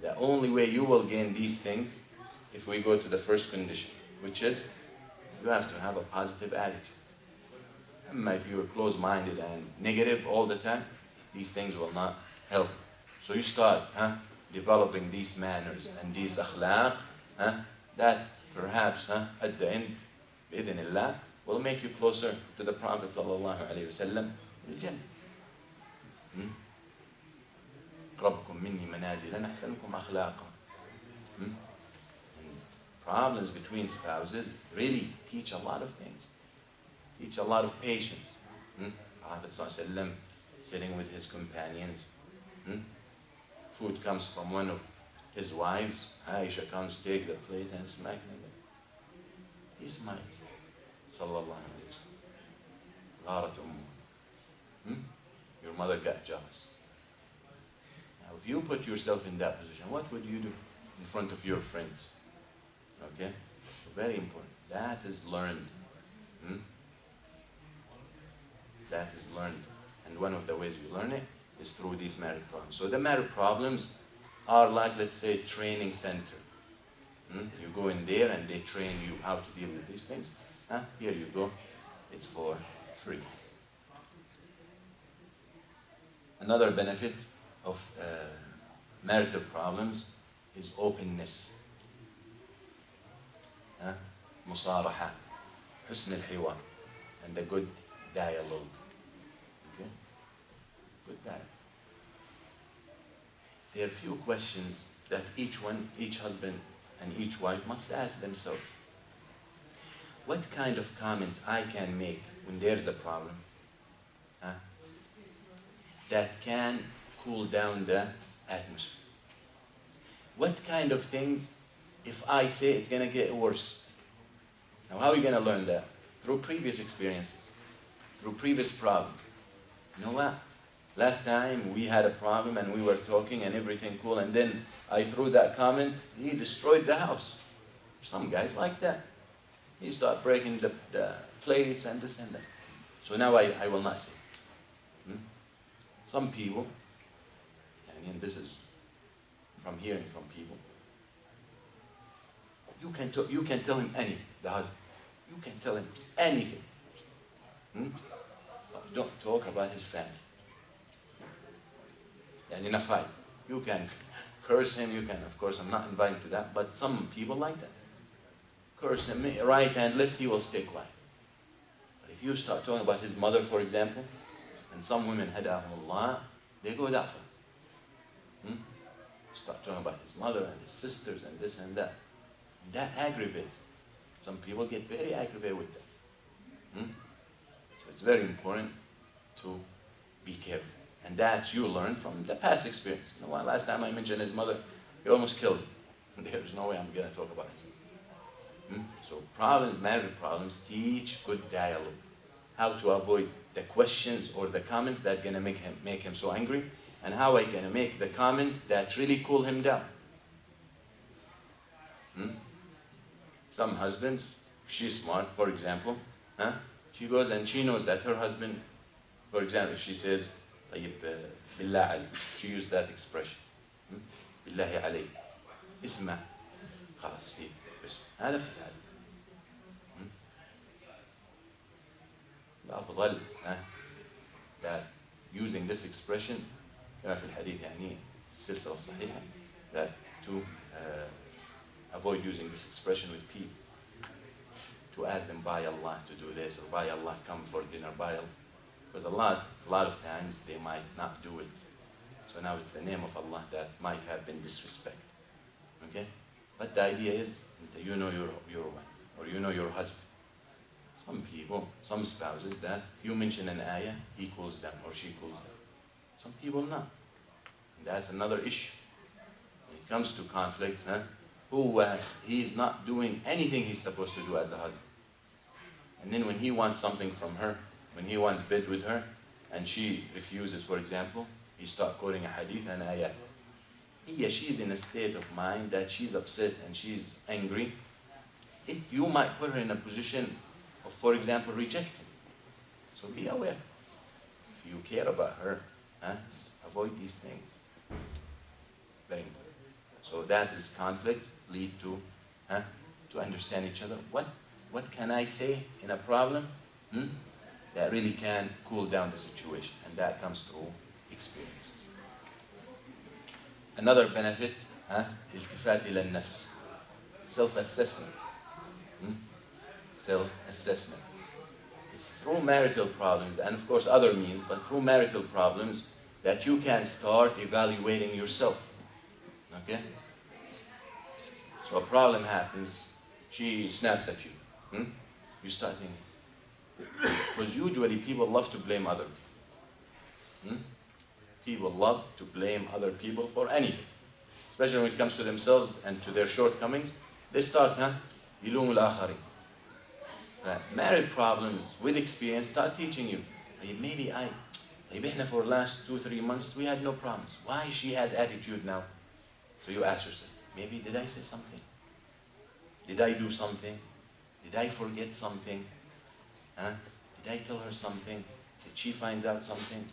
the only way you will gain these things, if we go to the first condition, which is, you have to have a positive attitude. If you're closed-minded and negative all the time, these things will not help. So you start developing these manners and these akhlaq, that perhaps at the end, bi'idhnillah, will make you closer to the Prophet sallallahu alaihi wasallam in Jannah. قربكم مني منازلا أحسنكم أخلاقا. Problems between spouses really teach a lot of things. Teach a lot of patience. Prophet ﷺ sitting with his companions. Food comes from one of his wives. Aisha comes, take the plate and smack him. He smiles. Sallallahu alayhi wa sallam. Your mother got jealous. if you put yourself in that position, what would you do in front of your friends? Okay? So very important. That is learned. That is learned. And one of the ways you learn it is through these marriage problems. So the marriage problems are like, let's say, training center. You go in there and they train you how to deal with these things. Here you go. It's for free. Another benefit of marital problems is openness. مصارحة, حسن الحوار, and a good dialogue. Okay? Good dialogue. There are few questions that each husband and each wife must ask themselves. What kind of comments I can make when there's a problem that can cool down the atmosphere? What kind of things, if I say, it's going to get worse? Now, how are you going to learn that? Through previous experiences, through previous problems. You know what? Last time we had a problem and we were talking and everything cool, and then I threw that comment, he destroyed the house. Some guys like that. He start breaking the plates and this and that. So now I will not say. Some people, and this is from hearing from people, you can tell him anything, the husband. You can tell him anything. But don't talk about his family. And in a fight, you can curse him, you can, of course, I'm not inviting to that, but some people like that. Curse him, right and left, he will stay quiet. But if you start talking about his mother, for example, and some women, hadahumullah, they go that far. Start talking about his mother and his sisters and this and that. And that aggravates. Some people get very aggravated with that. So it's very important to be careful. And that you learn from the past experience. You know what? Last time I mentioned his mother, he almost killed him. There's no way I'm going to talk about it. So problems, marriage problems, teach good dialogue. How to avoid the questions or the comments that are going to make him so angry, and how I can make the comments that really cool him down. Some husbands, she's smart, for example, she goes and she knows that her husband, for example, if she says, طيب بالله عليك, she used that expression. بالله عليك, اسمع, خلاص هيك بس هذا بتعلم. الأفضل that using this expression كما في الحديث يعني السلسلة الصحيحة, that to avoid using this expression with people, to ask them by Allah to do this, or by Allah come for dinner, by Allah, because a lot of times they might not do it. So now it's the name of Allah that might have been disrespect. Okay? But the idea is, you know your wife, or you know your husband. Some people, some spouses, that if you mention an ayah, he cools down or she cools down. Some people not. And that's another issue. When it comes to conflict, he is not doing anything he's supposed to do as a husband. And then when he wants something from her, when he wants bed with her, and she refuses, for example, he starts quoting a hadith and ayat. She's in a state of mind that she's upset and she's angry. You might put her in a position of, for example, rejecting. So be aware. If you care about her, avoid these things. Very important. So that is conflicts lead to understand each other. What can I say in a problem that really can cool down the situation? And that comes through experiences. Another benefit, التفات إلى النفس, self-assessment. Self-assessment. It's through marital problems, and of course other means, but through marital problems that you can start evaluating yourself. Okay? So a problem happens, she snaps at you. You start thinking. Because usually people love to blame others. People love to blame other people for anything. Especially when it comes to themselves and to their shortcomings. They start, يلوم الآخرين. Married problems with experience start teaching you. Maybe طيب احنا for last 2-3 months we had no problems. Why she has attitude now? So you ask yourself, maybe did I say something? Did I do something? Did I forget something? Huh? Did I tell her something? Did she find out something?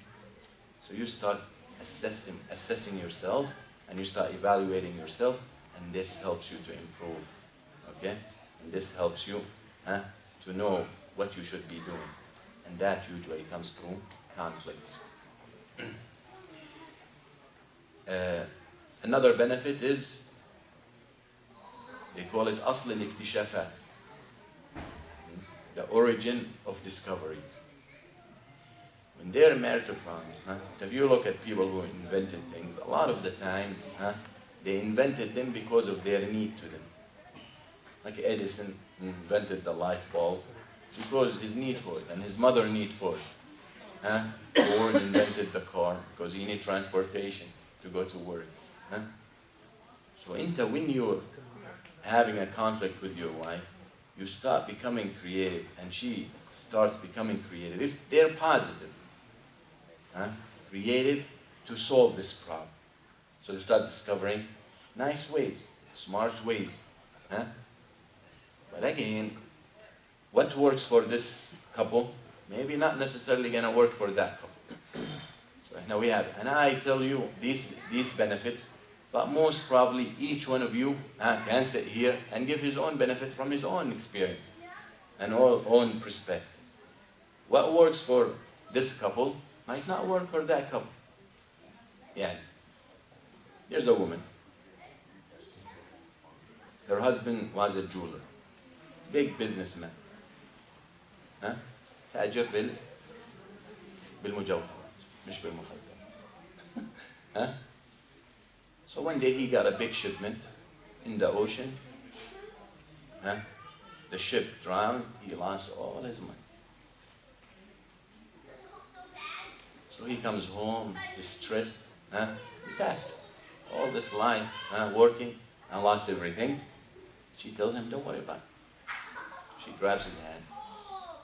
So you start assessing yourself, and you start evaluating yourself, and this helps you to improve. Okay? And this helps you to know what you should be doing. And that usually comes through conflicts. Another benefit is, they call it أصل الاكتشافات, the origin of discoveries. When they're marital problems, if you look at people who invented things, a lot of the time, they invented them because of their need to them. Like Edison invented the light bulbs because his need for it, and his mother need for it. Ford invented the car because he needed transportation to go to work. So when you're having a conflict with your wife, you start becoming creative, and she starts becoming creative. If they're positive, creative to solve this problem. So they start discovering nice ways, smart ways. But again, what works for this couple, maybe not necessarily going to work for that couple. So now we have, and I tell you these benefits, but most probably each one of you can sit here and give his own benefit from his own experience and own perspective. What works for this couple might not work for that couple. Yeah. There's a woman. Her husband was a jeweler, big businessman. تاجر بالمجوهرات مش بالمخدرات. So one day he got a big shipment in the ocean. The ship drowned. He lost all his money. So he comes home distressed, disaster. All this life, working, and lost everything. She tells him, don't worry about it. She grabs his hand.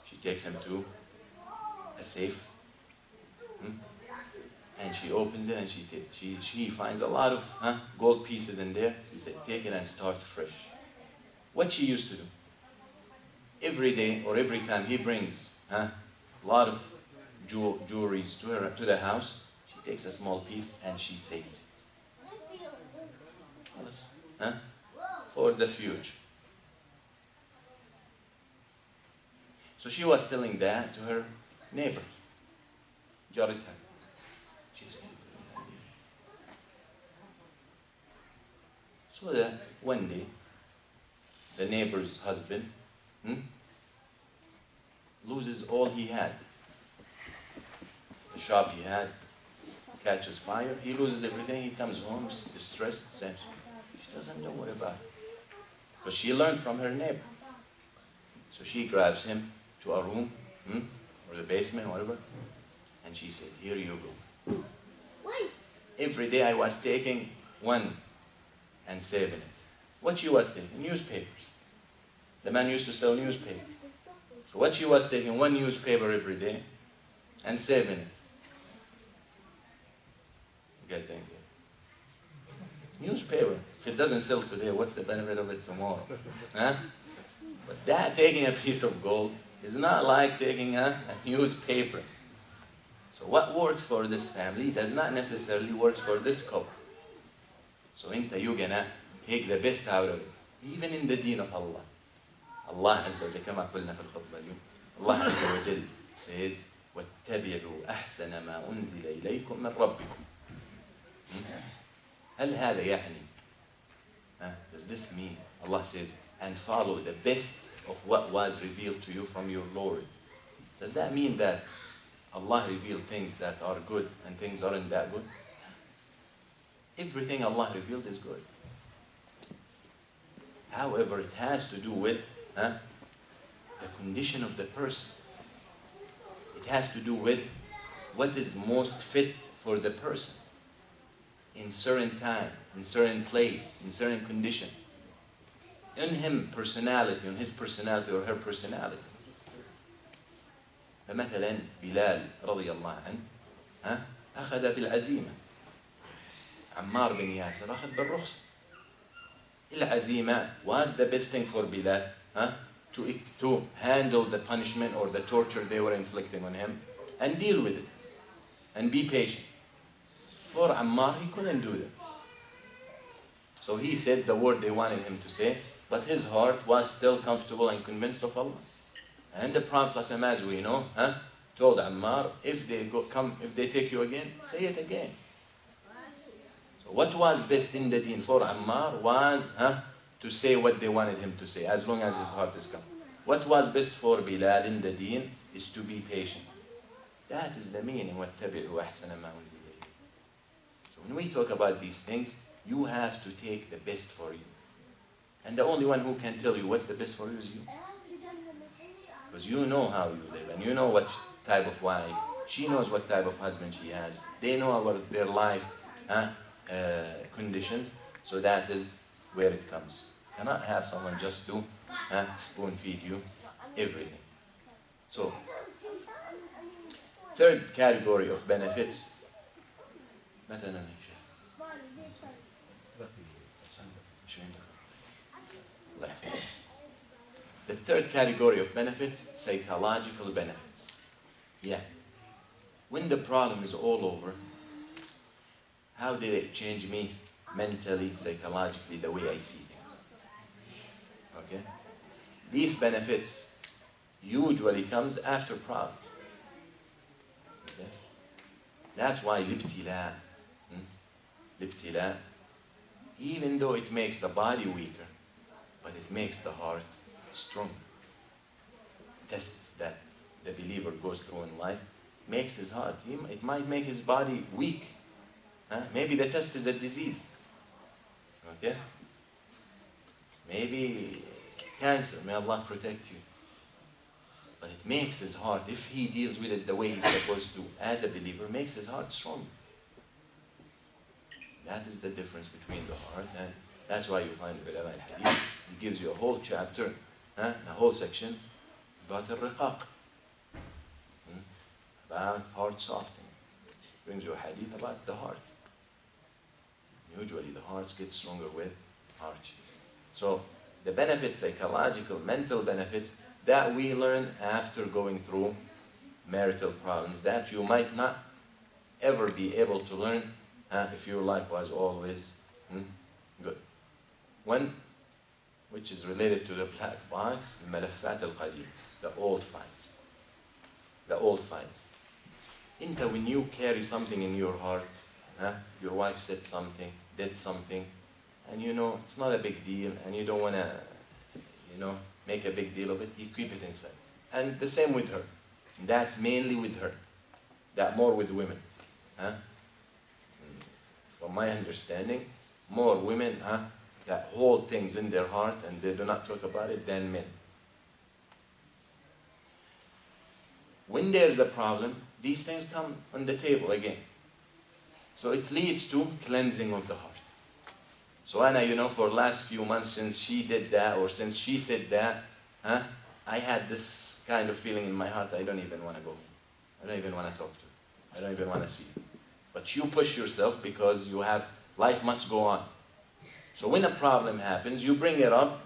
She takes him to a safe. And she opens it, and she finds a lot of gold pieces in there. She said, take it and start fresh. What she used to do, every day or every time he brings a lot of jewelries to the house, she takes a small piece and she saves it. For the future. So she was telling that to her neighbor, Jarita. So that one day, the neighbor's husband loses all he had. The shop he had catches fire. He loses everything. He comes home distressed. She doesn't know what about it. But she learned from her neighbor. So she grabs him to a room, or the basement, whatever, and she said, here you go. Every day I was taking one and saving it. What she was taking? Newspapers. The man used to sell newspapers. So what she was taking, one newspaper every day and saving it. You guys think it? Newspaper. If it doesn't sell today, what's the benefit of it tomorrow? But that taking a piece of gold is not like taking a newspaper. So what works for this family does not necessarily work for this couple. So you're gonna take the best out of it, even in the deen of Allah. Allah Azza wa Jalla, كما قلنا في الخطبة اليوم, Allah Azza wa Jalla says, وَاتَّبِعُوا أَحْسَنَ مَا أُنزِلَ إِلَيْكُم مِّن رَبِّكُم. هل هذا يعني? Does this mean, Allah says, and follow the best of what was revealed to you from your Lord? Does that mean that Allah revealed things that are good and things aren't that good? Everything Allah revealed is good. However, it has to do with the condition of the person. It has to do with what is most fit for the person in certain time, in certain place, in certain condition. In his personality or her personality. فمثلا بلال رضي الله عنه, ها أخذ بالعزيمة. عمار بن ياسر أخذ بالرخصة. العزيمة was the best thing for Bilal, to handle the punishment or the torture they were inflicting on him and deal with it and be patient. For Ammar, he couldn't do that. So he said the word they wanted him to say, but his heart was still comfortable and convinced of Allah. And the Prophet, as we know, told Ammar, if they take you again, say it again. So what was best in the deen for Ammar was to say what they wanted him to say, as long as his heart is calm. What was best for Bilal in the deen is to be patient. That is the meaning. وَاتَّبِعُوا أَحْسَنَ مَا أُنزِلَ إِلَيْكُمْ. So when we talk about these things, you have to take the best for you. And the only one who can tell you what's the best for you is you. Because you know how you live, and you know what type of wife. She knows what type of husband she has. They know about their life conditions. So that is where it comes. You cannot have someone just to spoon feed you everything. So, third category of benefits. The third category of benefits, psychological benefits. Yeah. When the problem is all over, how did it change me mentally, psychologically, the way I see things? Okay? These benefits usually comes after problems. Okay? That's why l'ibtila, even though it makes the body weaker, but it makes the heart strong. Tests that the believer goes through in life makes his heart. It might make his body weak. Maybe the test is a disease. Okay? Maybe cancer. May Allah protect you. But it makes his heart, if he deals with it the way he's supposed to, as a believer, makes his heart strong. That is the difference between the heart, and that's why you find ulama al-hadith, he gives you a whole chapter, a whole section about al-riqaq, about heart softening. Brings you a hadith about the heart. Usually the hearts get stronger with hardship. So the benefits, psychological, mental benefits, that we learn after going through marital problems, that you might not ever be able to learn if your life was always good. One, which is related to the black box, الملفات القديمة, the old files. The old files. When you carry something in your heart, your wife said something, did something, and you know it's not a big deal, and you don't want to, make a big deal of it, you keep it inside. And the same with her. That's mainly with her. That more with women. From my understanding, more women that hold things in their heart and they do not talk about it than men. When there's a problem, these things come on the table again. So it leads to cleansing of the heart. So Anna, for the last few months since she did that or since she said that, I had this kind of feeling in my heart, I don't even want to go home. I don't even want to talk to her. I don't even want to see her. But you push yourself because life must go on. So when a problem happens, you bring it up,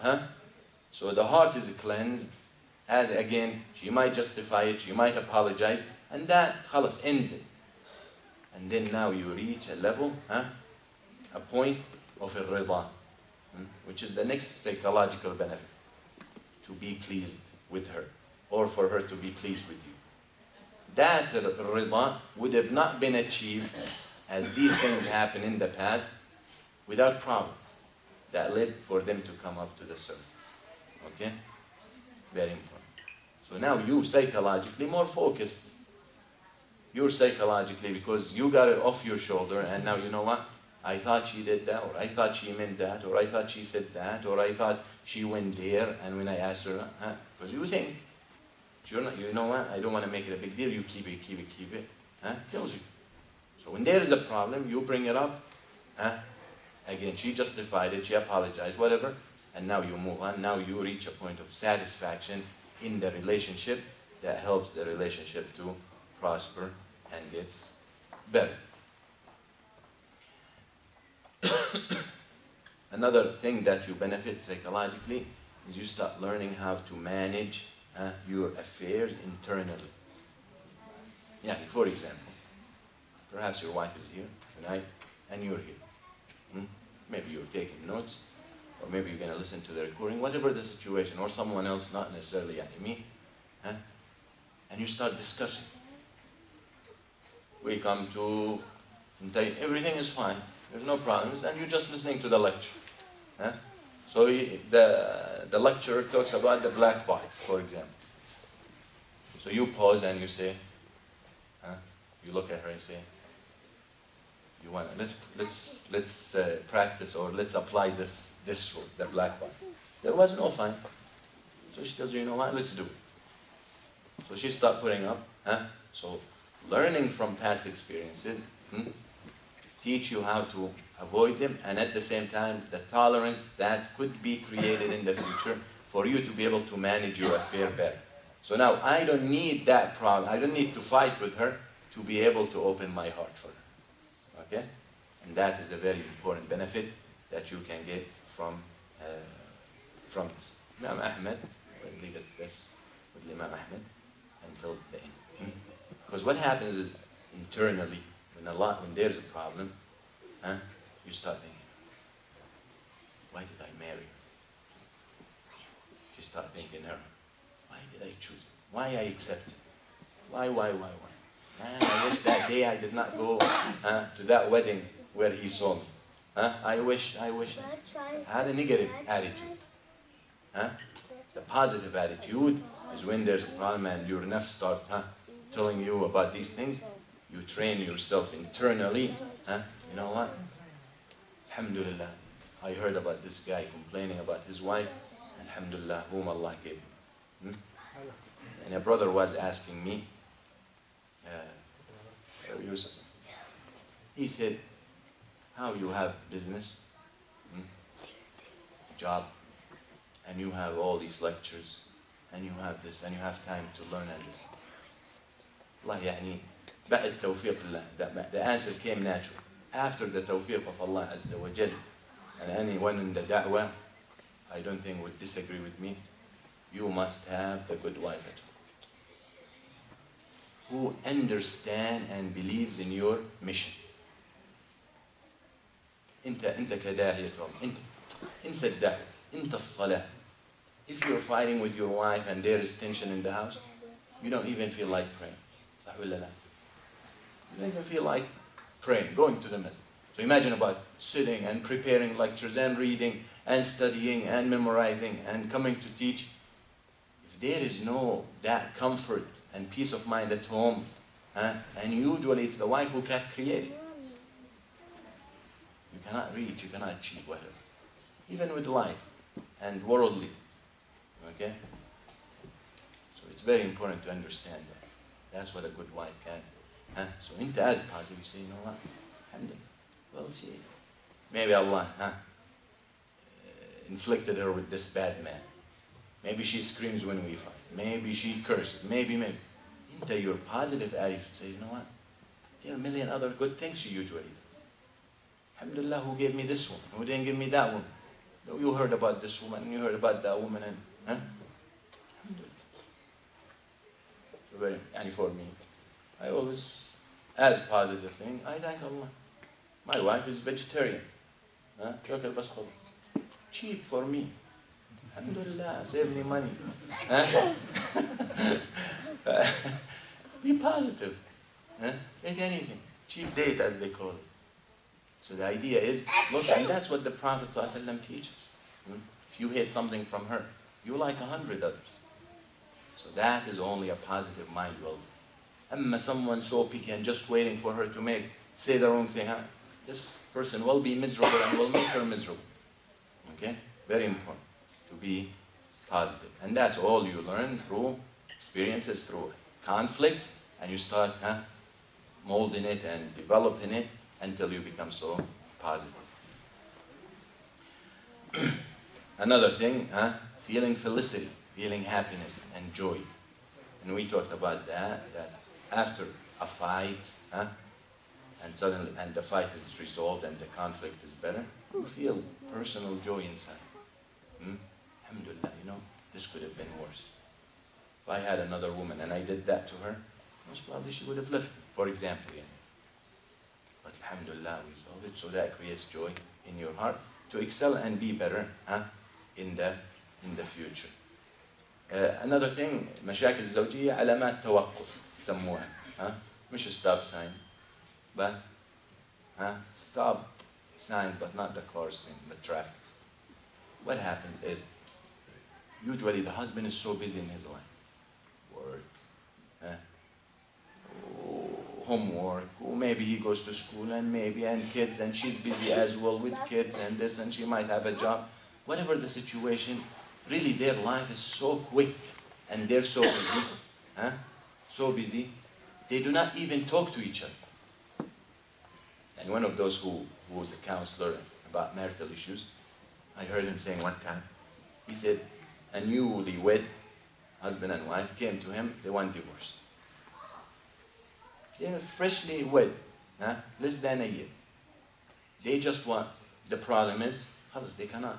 so the heart is cleansed. As again, she might justify it, she might apologize, and that khalas ends it. And then now you reach a level, a point of al-rida, which is the next psychological benefit, to be pleased with her, or for her to be pleased with you. That rida would have not been achieved as these things happened in the past without problem that led for them to come up to the surface. Okay? Very important. So now you psychologically more focused. You're psychologically, because you got it off your shoulder, and now you know what? I thought she did that, or I thought she meant that, or I thought she said that, or I thought she went there, and when I asked her, because you think, you know what? I don't want to make it a big deal. You keep it. Kills you. So when there is a problem, you bring it up. Again, she justified it, she apologized, whatever, and now you move on. Now you reach a point of satisfaction in the relationship that helps the relationship to prosper and gets better. Another thing that you benefit psychologically is you start learning how to manage your affairs internally. Yeah, for example, perhaps your wife is here tonight and you're here. Maybe you're taking notes, or maybe you're going to listen to the recording, whatever the situation, or someone else, not necessarily me, and you start discussing. We come to, everything is fine, there's no problems, and you're just listening to the lecture. So the lecturer talks about the black box, for example. So you pause and you say, you look at her and say, you want let's practice, or let's apply this rule, the black box. There was no fine. So she tells you, you know what, let's do it. So she starts putting up. So learning from past experiences teach you how to avoid them, and at the same time the tolerance that could be created in the future for you to be able to manage your affair better. So now I don't need that problem. I don't need to fight with her to be able to open my heart for her. Okay? And that is a very important benefit that you can get from this. Imam Ahmed, we'll leave it this with Imam Ahmed until the end. Because what happens is internally, when there's a problem, you start thinking, why did I marry her? You start thinking, why did I choose it? Why I accept it? Why? Man, I wish that day I did not go to that wedding where he saw me. I wish. Had a negative attitude. The positive attitude is when there's a problem and your nafs start telling you about these things. You train yourself internally. You know what? Alhamdulillah. I heard about this guy complaining about his wife. Alhamdulillah, whom Allah gave him. And a brother was asking me, Yusuf, he said, how you have business, job, and you have all these lectures, and you have this, and you have time to learn and this. Allah, يعني, بعد توفيق الله. The answer came natural. After the tawfiq of Allah Azza wa Jal, and anyone in the da'wah, I don't think would disagree with me, you must have the good wife at home, who understand and believes in your mission. انت كداعية رب. انسى الدعوة. انت الصلاة. If you're fighting with your wife and there is tension in the house, you don't even feel like praying. صح ولا لا? You don't even feel like praying, going to the masjid. So imagine about sitting and preparing lectures and reading and studying and memorizing and coming to teach. If there is no that comfort and peace of mind at home, and usually it's the wife who can create it. You cannot reach, you cannot achieve whatever. Even with life and worldly. Okay? So it's very important to understand that. That's what a good wife can. So into as positive, you say, you know what? Alhamdulillah. Well, see, maybe Allah inflicted her with this bad man. Maybe she screams when we fight. Maybe she curses. Maybe. Into your positive attitude, say, you know what? There are a million other good things she usually does. Alhamdulillah, who gave me this woman? Who didn't give me that woman? You heard about this woman, and you heard about that woman, and Alhamdulillah. So very, and for me, I always, as positive thing, I thank Allah. My wife is vegetarian. Cheap for me. Alhamdulillah, save me money. Be positive. Take anything. Cheap date, as they call it. So the idea is, look, and that's what the Prophet ﷺ teaches. If you hate something from her, you like 100 others. So that is only a positive mind will. Amma someone so picky and just waiting for her to say the wrong thing, this person will be miserable and will make her miserable. Okay? Very important to be positive. And that's all you learn through experiences, through conflicts, and you start molding it and developing it until you become so positive. Another thing, feeling felicity, feeling happiness and joy. And we talked about that after a fight, and suddenly, and the fight is resolved and the conflict is better, you feel personal joy inside. Alhamdulillah, this could have been worse. If I had another woman and I did that to her, most probably she would have left me, for example. But alhamdulillah, we solve it, so that creates joy in your heart to excel and be better in the future. Another thing, مشاكل الزوجية علامات توقف يسموها. مش stop sign, but stop signs, but not the cars thing, the traffic. What happened is, usually the husband is so busy in his life. Work, homework, or maybe he goes to school, and kids, and she's busy as well with kids and this, and she might have a job. Whatever the situation, really their life is so quick, and they're so busy, they do not even talk to each other. And one of those who was a counselor about marital issues, I heard him saying one time, he said, a newlywed husband and wife came to him, they want divorce. They're freshly wed, less than a year. They just want, the problem is, they cannot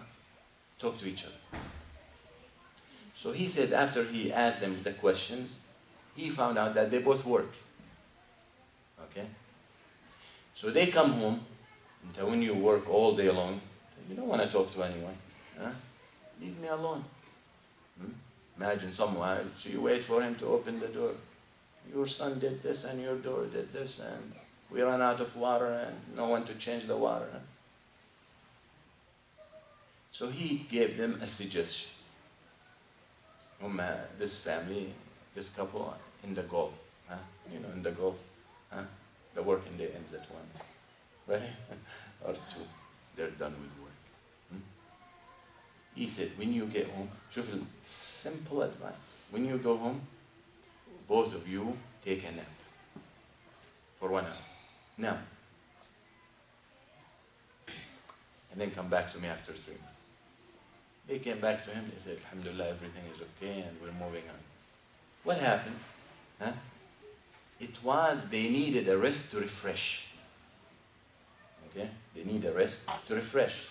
talk to each other. So he says, after he asked them the questions, he found out that they both work. Okay? So they come home, and when you work all day long, you don't want to talk to anyone. Leave me alone. Imagine someone, so you wait for him to open the door. Your son did this, and your daughter did this, and we ran out of water, and no one to change the water. So he gave them a suggestion. This family, this couple, in the Gulf, in the Gulf, the working day ends at 1, right? Or 2, they're done with work. He said, when you get home, simple advice. When you go home, both of you take a nap for 1 hour. Now, and then come back to me after 3 months. They came back to him, they said, alhamdulillah, everything is okay, and we're moving on. What happened? It was they needed a rest to refresh. Okay? They need a rest to refresh.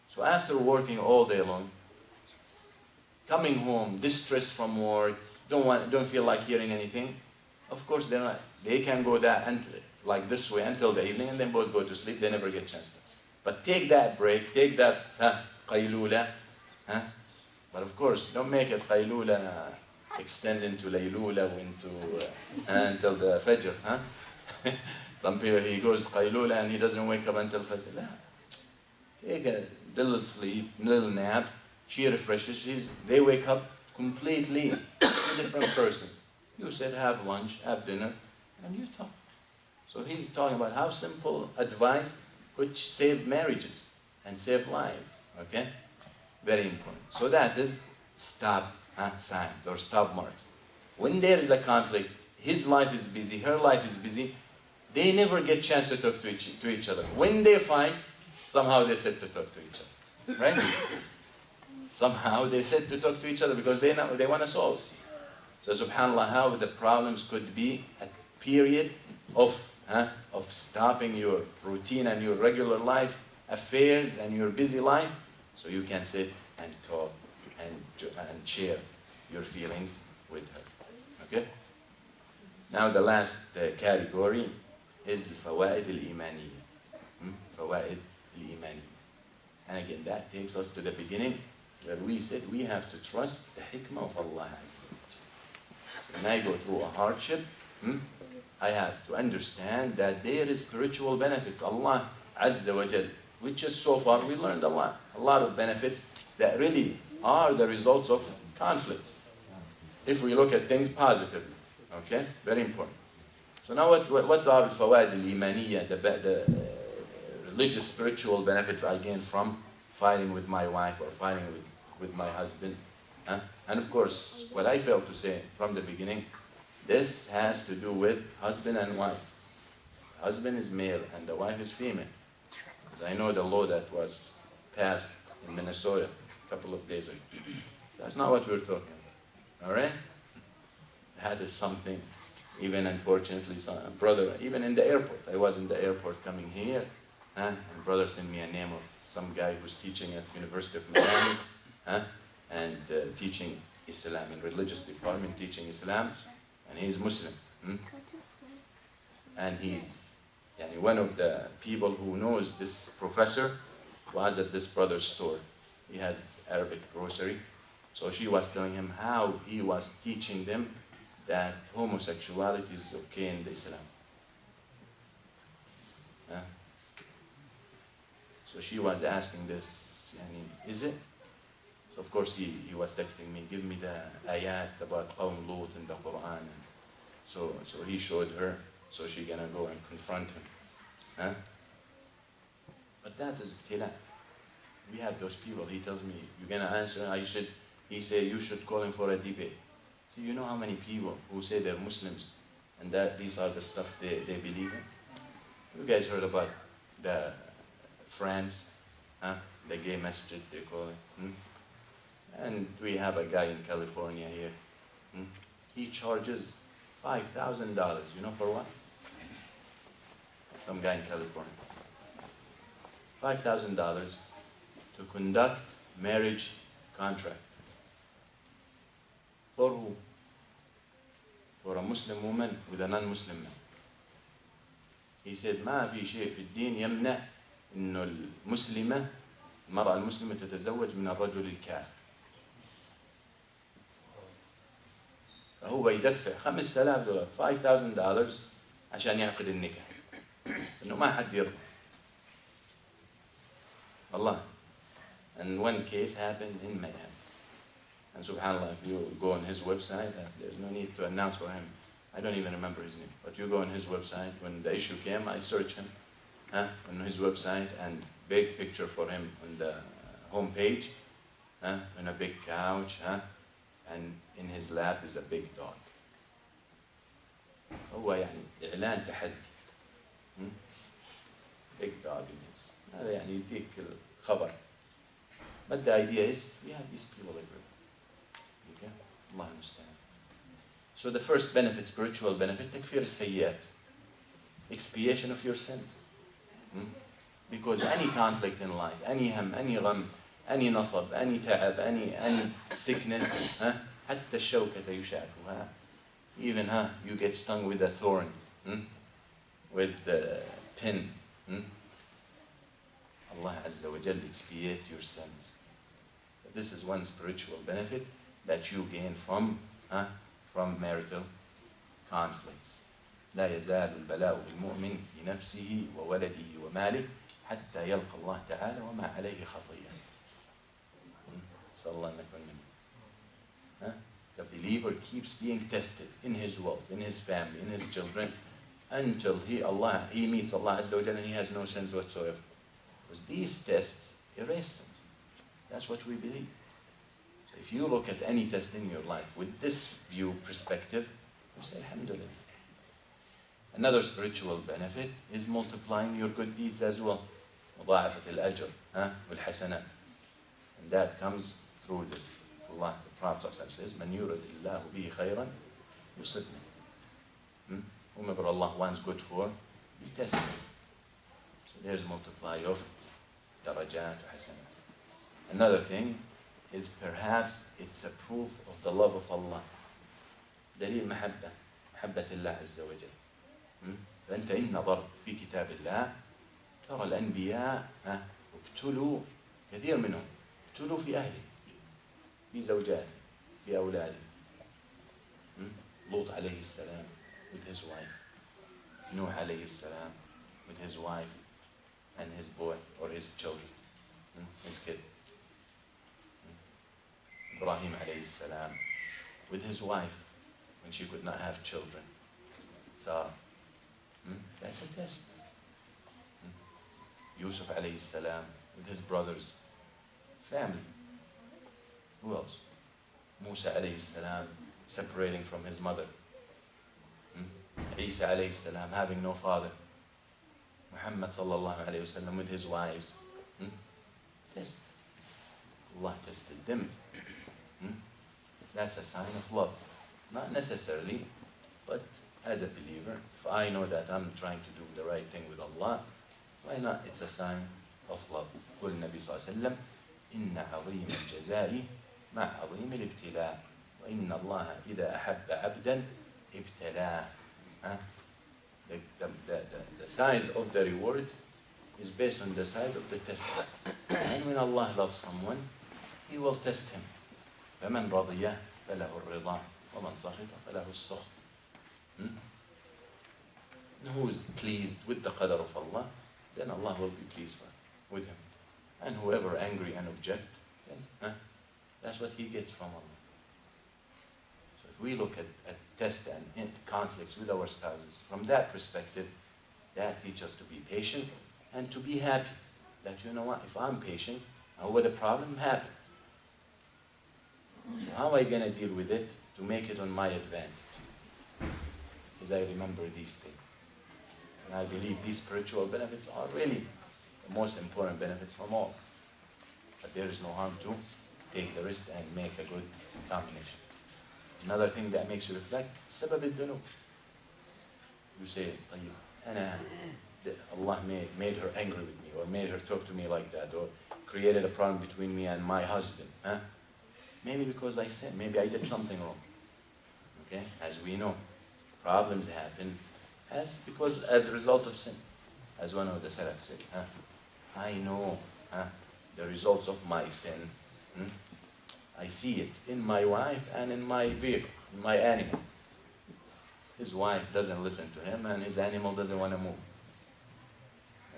So after working all day long, coming home, distressed from work, don't feel like hearing anything, of course they can go like this way until the evening, and then both go to sleep. They never get a chance to. But take that break, take that qaylula, but of course don't make it qaylula extend into laylula, until the fajr. Some people, he goes qaylula and he doesn't wake up until fajr. Take a little sleep, little nap, she refreshes, they wake up completely two different persons. You said have lunch, have dinner, and you talk. So he's talking about how simple advice could save marriages and save lives. Okay? Very important. So that is stop signs or stop marks. When there is a conflict, his life is busy, her life is busy, they never get a chance to talk to each other. When they fight, somehow they sit to talk to each other. Right? Somehow they sit to talk to each other because they want to solve. So subhanAllah, how the problems could be a period of stopping your routine and your regular life affairs and your busy life, so you can sit and talk and share your feelings with her. Okay? Now the last category is fawaid al-imaniyya. Fawaid al-imaniyya. And again, that takes us to the beginning where we said we have to trust the hikmah of Allah. When I go through a hardship, I have to understand that there is spiritual benefits. Allah Azza wa Jal, which is so far we learned a lot of benefits that really are the results of conflicts. If we look at things positively, okay, very important. So now what are al-fawaid al-imaniyya, the religious spiritual benefits I gain from fighting with my wife or fighting with my husband? And of course, what I failed to say from the beginning, this has to do with husband and wife. The husband is male and the wife is female. Because I know the law that was passed in Minnesota a couple of days ago. That's not what we're talking about. All right? That is something Even unfortunately, some brother, even in the airport, I was in the airport coming here, and brother sent me a name of some guy who's teaching at University of Miami, and teaching Islam in religious department, teaching Islam, and he's Muslim. And he's one of the people who knows this professor was at this brother's store. He has Arabic grocery. So she was telling him how he was teaching them that homosexuality is okay in the Islam. So she was asking this, is it? So of course he was texting me, give me the ayat about Qawm Lut in the Quran. So he showed her, so she gonna go and confront him. But that is ibtila. We have those people, he tells me, you're gonna answer, he say, you should call him for a debate. So you know how many people who say they're Muslims and that these are the stuff they believe in? You guys heard about the France, the gay masjid they call it. And we have a guy in California here. He charges $5,000, you know for what? Some guy in California. $5,000 to conduct marriage contract. For who? For a Muslim woman with a non-Muslim man. He said, ما في شيء في الدين يمنع إنه المرأة المسلمة تتزوج من الرجل الكافر. فهو يدفع $5,000 $5,000 عشان يعقد النكاح. إنه ما حد يرضى. Allah. And one case happened in Miami. And subhanAllah, if you go on his website, there's no need to announce for him. I don't even remember his name. But you go on his website, when the issue came, I searched him on his website, and big picture for him on the home page, on a big couch, and in his lap is a big dog. هو إعلان تحدي. Big dog in his. هذا يديك الخبر. But the idea is, these people everywhere. Okay? Allah understand. So the first benefit, spiritual benefit, تكفير السيئات. Expiation of your sins. Because any conflict in life, any هم, any غم, any نصب, any تعب, any sickness, حتى الشوكة يشاكها. Even you get stung with a thorn, with the pin. Allah Azza wa Jal expiate your sins. This is one spiritual benefit that you gain from marital conflicts. لا يزال البلاء بالمؤمن بنفسه وولده وماله حتى يلقى الله تعالى وما عليه خطيئة. صلى الله عليه. The believer keeps being tested in his wealth, in his family, in his children, until he meets Allah Azza wa Jal and he has no sins whatsoever. Because these tests erase them. That's what we believe. So if you look at any test in your life with this view perspective, you say, Alhamdulillah. Another spiritual benefit is multiplying your good deeds as well. مضاعفة الأجر والحسنات. And that comes through this. Allah, the Prophet says, من يرد الله به خيرا يصبني. Whomever Allah wants good for, He tests him. So there's multiply of darajat hasanat. Another thing is perhaps it's a proof of the love of Allah. دليل محبة الله عز وجل. فأنت إن نظرت في كتاب الله ترى الأنبياء ابتلوا كثير منهم ابتلوا في أهله في زوجاته في أولاده. لوط عليه السلام with his wife. Nuh عليه السلام with his wife and his boy or his children, his kid. Ibrahim عليه السلام with his wife when she could not have children. Sarah. That's a test. Yusuf عليه السلام with his brothers, family. Who else? Musa عليه السلام separating from his mother. Isa عليه السلام having no father. Muhammad sallallahu alayhi wa sallam with his wives. Test. Allah tested them. That's a sign of love. Not necessarily, but as a believer, if I know that I'm trying to do the right thing with Allah, why not? It's a sign of love. قل النبي صلى الله عليه وسلم إن عظيم الجزاء مع عظيم الابتلاء وإن الله إذا أحب عبدا ابتلاه. The size of the reward is based on the size of the test. And when Allah loves someone, He will test him. فَمَنْ رَضِيَ فَلَهُ الرِّضَى وَمَنْ سَخِطَ فَلَهُ السُّخْطُ. And who is pleased with the qadr of Allah, then Allah will be pleased with him. And whoever angry and object, then that's what he gets from Allah. So if we look at tests and conflicts with our spouses, from that perspective, that teaches us to be patient and to be happy. That, you know what, if I'm patient, over the problem happen. So how am I going to deal with it to make it on my advantage? As I remember these things. And I believe these spiritual benefits are really the most important benefits from all. But there is no harm to take the risk and make a good combination. Another thing that makes you reflect, سبب الذنوب. You say, Allah made her angry with me, or made her talk to me like that, or created a problem between me and my husband. Maybe because I sinned, maybe I did something wrong. Okay? As we know, problems happen as a result of sin. As one of the Salaf said, I know the results of my sin. I see it in my wife and in my vehicle, in my animal. His wife doesn't listen to him and his animal doesn't want to move.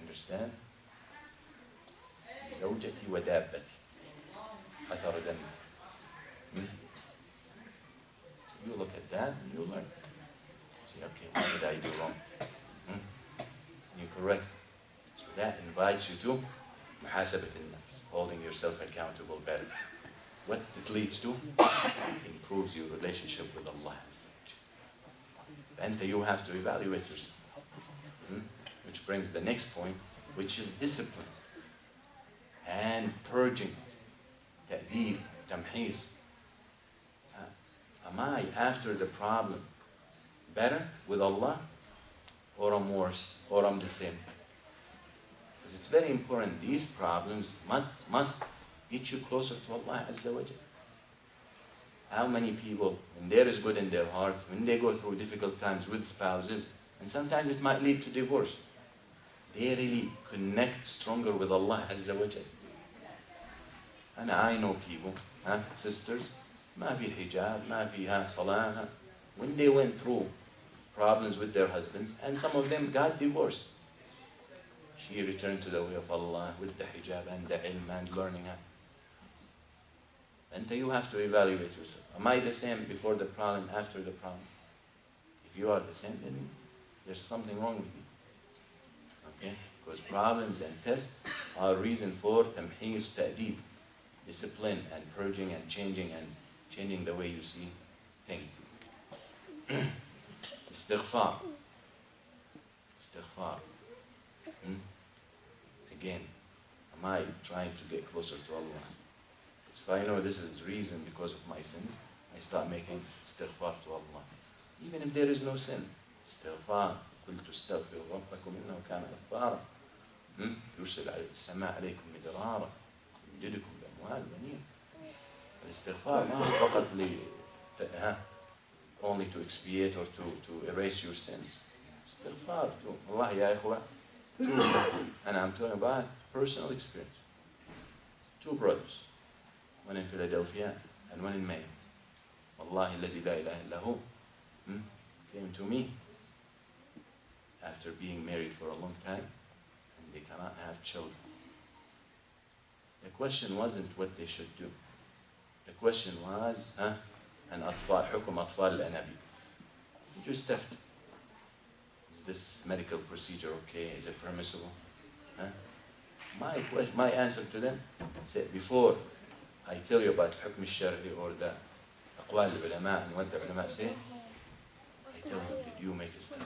Understand? زوجتي ودابتي أثر دمي. You look at that and you learn. Say, okay, what did I do wrong? You correct. So that invites you to محاسبة النفس, holding yourself accountable better. What it leads to? Improves your relationship with Allah. And you have to evaluate yourself. Which brings the next point, which is discipline and purging. تأديب, تمحيص. Am I, after the problem, better with Allah, or I'm worse, or I'm the same? Because it's very important. These problems must get you closer to Allah Azza wa Jal. How many people, when there is good in their heart, when they go through difficult times with spouses, and sometimes it might lead to divorce, they really connect stronger with Allah Azza wa Jal. And I know people, sisters, ما في حجاب, ما فيها صلاة. When they went through problems with their husbands, and some of them got divorced, she returned to the way of Allah with the hijab and the ilm and learning. And you have to evaluate yourself. Am I the same before the problem, after the problem? If you are the same, then there's something wrong with you. Okay? Because problems and tests are reason for tamheez, ta'deeb, discipline and purging and changing the way you see things. Istighfar. Istighfar. Again, am I trying to get closer to Allah? If I know this is reason because of my sins, I start making istighfar to Allah. Even if there is no sin. Istighfar. قلت استغفروا ربكم إنه كان غفارا. يرسل السماء عليكم مدرارا يمددكم بأموال بنين. الاستغفار ما هو فقط only to expiate or to erase your sins. Istighfar to Allah يا إخوة. And I'm talking about personal experience. Two brothers, one in Philadelphia and one in Maine. Wallahi الذي لا إله إلا هو came to me after being married for a long time, and they cannot have children. The question wasn't what they should do. The question was, حكم أطفال الأنابيب. Just left. Is this medical procedure okay? Is it permissible? My answer to them said, before I tell you about حكم الشرعي or the أقوال العلماء and what the ulama say, I tell them, did you make it fair?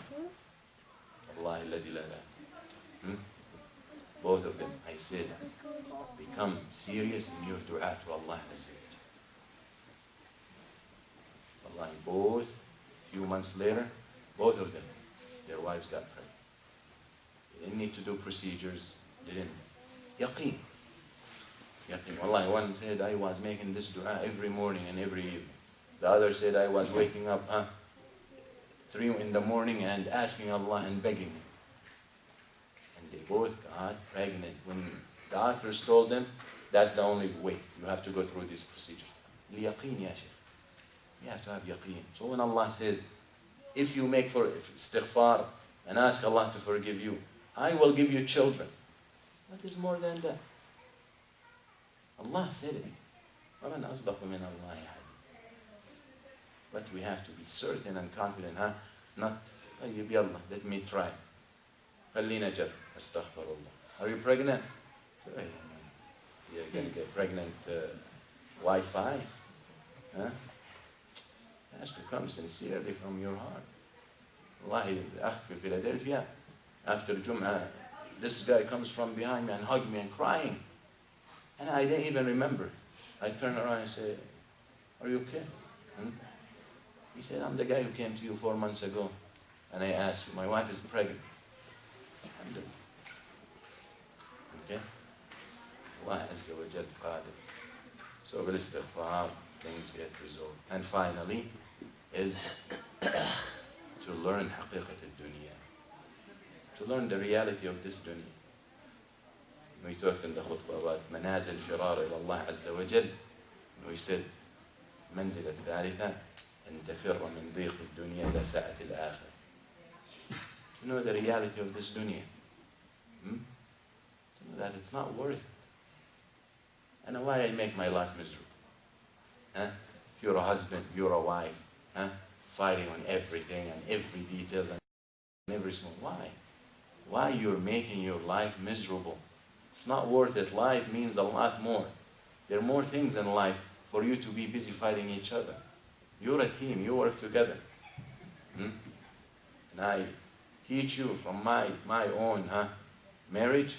Allah الذي لا إله. Both of them, I said, become serious in your dua to Allah Azza wa Jal. Wallahi, both, few months later, Both of them, their wives got pregnant. They didn't need to do procedures. They didn't. Yaqeen. Yaqeen. Wallahi, one said, I was making this dua every morning and every evening. The other said, I was waking up 3 in the morning and asking Allah and begging Him. And they both got pregnant. When doctors told them, that's the only way. You have to go through this procedure. Liyaqeen, ya Shaykh. You have to have yaqeen. So when Allah says, if you make for istighfar and ask Allah to forgive you, I will give you children. What is more than that? Allah said it. وَمَنْ أَصْدَقُ مِنَ اللَّهِ حَدِيثًا. But we have to be certain and confident, Not, طيب يلا, let me try. خلينا جرب. أستغفر الله. Are you pregnant? You're going to get pregnant Wi-Fi. It has to come sincerely from your heart. Wallahi, the akh in Philadelphia, after Jum'ah, this guy comes from behind me and hugged me and crying. And I didn't even remember. I turned around and said, are you okay? He said, I'm the guy who came to you 4 months ago. And I asked you, my wife is pregnant. Okay? Allah Azza wa Jal Qadir. So bil istighfar, things get resolved. And finally, is to learn haqiqat al-dunya. To learn the reality of this dunya. We talked in the khutbah about manazil firar ila Allah Azza wa Jal. We said, منزل الثالثة أن تفر من ضيق الدنيا إلى سعة الآخرة. To know the reality of this dunya. To know that it's not worth it. And why I make my life miserable? If you're a husband, you're a wife, fighting on everything and every details and every small. Why? Why you're making your life miserable? It's not worth it. Life means a lot more. There are more things in life for you to be busy fighting each other. You're a team. You work together. And I teach you from my own marriage,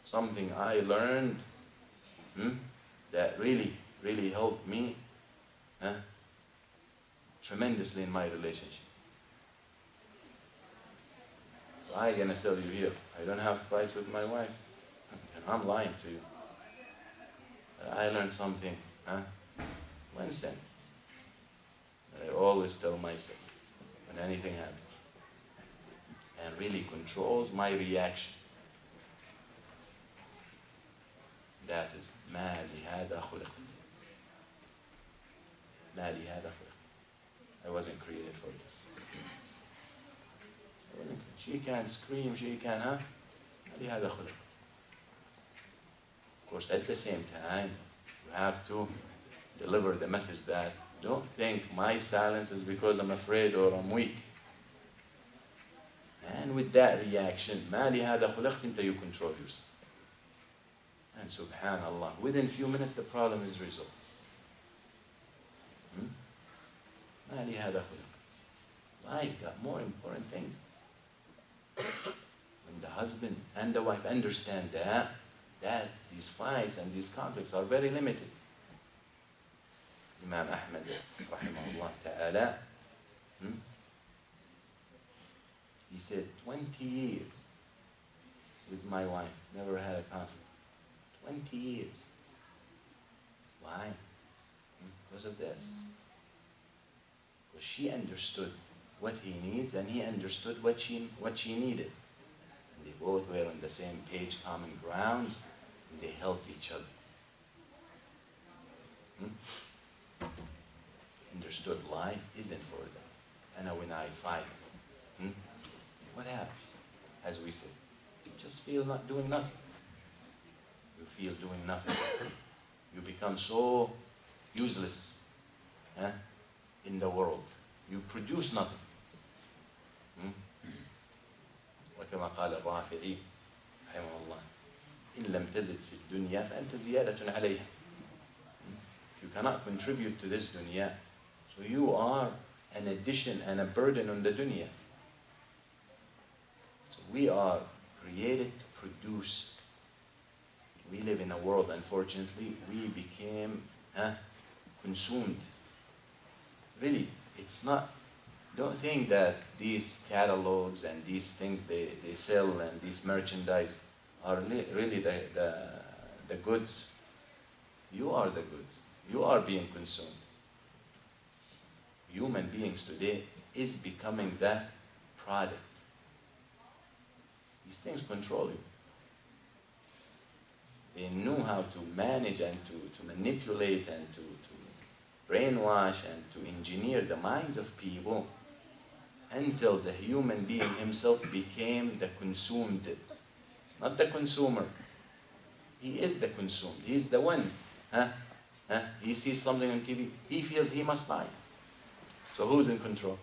something I learned that really, really helped me tremendously in my relationship. So I'm going to tell you here, I don't have fights with my wife. And I'm lying to you. I learned something, one sentence, that I always tell myself when anything happens, and really controls my reaction. That is, ما لهذا خلقت. ما لهذا خلقت. I wasn't created for this. She can scream, she can, ما لهذا خلقت. Of course, at the same time, you have to deliver the message that don't think my silence is because I'm afraid or I'm weak. And with that reaction, ما لهذا خلقت, until you control yourself. And subhanallah, within a few minutes the problem is resolved. ما لهذا خلقت. Life got more important things. When the husband and the wife understand that these fights and these conflicts are very limited. Imam Ahmad, rahimahullah ta'ala, he said, 20 years with my wife, never had a conflict. 20 years. Why? Because of this. Because she understood what he needs and he understood what she needed. And they both were on the same page, common ground, and they helped each other. Understood life isn't for them. And when I fight, what happens? As we said, you just feel not doing nothing. You feel doing nothing. You become so useless in the world. You produce nothing. وكما قال الرافعي رحمه الله إن لم تزد في الدنيا فأنت زيادة عليها. If you cannot contribute to this dunya, so you are an addition and a burden on the dunya. So we are created to produce. We live in a world, unfortunately, we became consumed. Really, it's not Don't think that these catalogs and these things they sell and these merchandise are really the goods. You are the goods. You are being consumed. Human beings today is becoming the product. These things control you. They know how to manage and to manipulate and to brainwash and to engineer the minds of people until the human being himself became the consumed, not the consumer. He is the consumed. He is the one. He sees something on TV. He feels he must buy. So who's in control?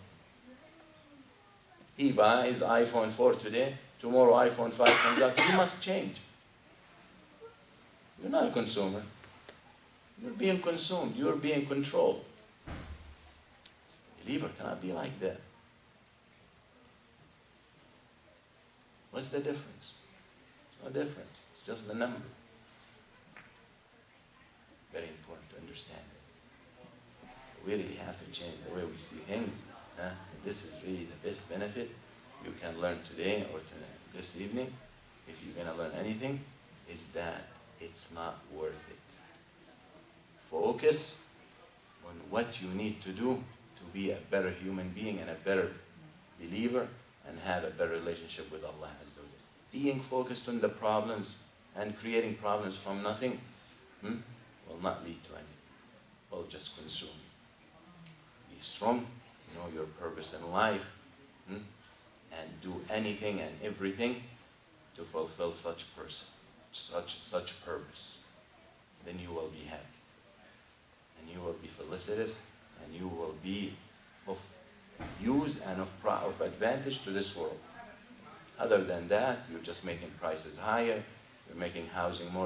He buys iPhone 4 today. Tomorrow iPhone 5 comes out. He must change. You're not a consumer. You're being consumed. You're being controlled. A believer cannot be like that. What's the difference? No difference. It's just the number. Very important to understand it. We really have to change the way we see things. This is really the best benefit you can learn today or this evening, if you're going to learn anything, is that it's not worth it. Focus on what you need to do to be a better human being and a better believer and have a better relationship with Allah Azza wa Jalla. Being focused on the problems and creating problems from nothing will not lead to anything. It will just consume you. Be strong, know your purpose in life, and do anything and everything to fulfill such purpose. Then you will be happy. And you will be felicitous, and you will be of use and of advantage to this world. Other than that, you're just making prices higher, you're making housing more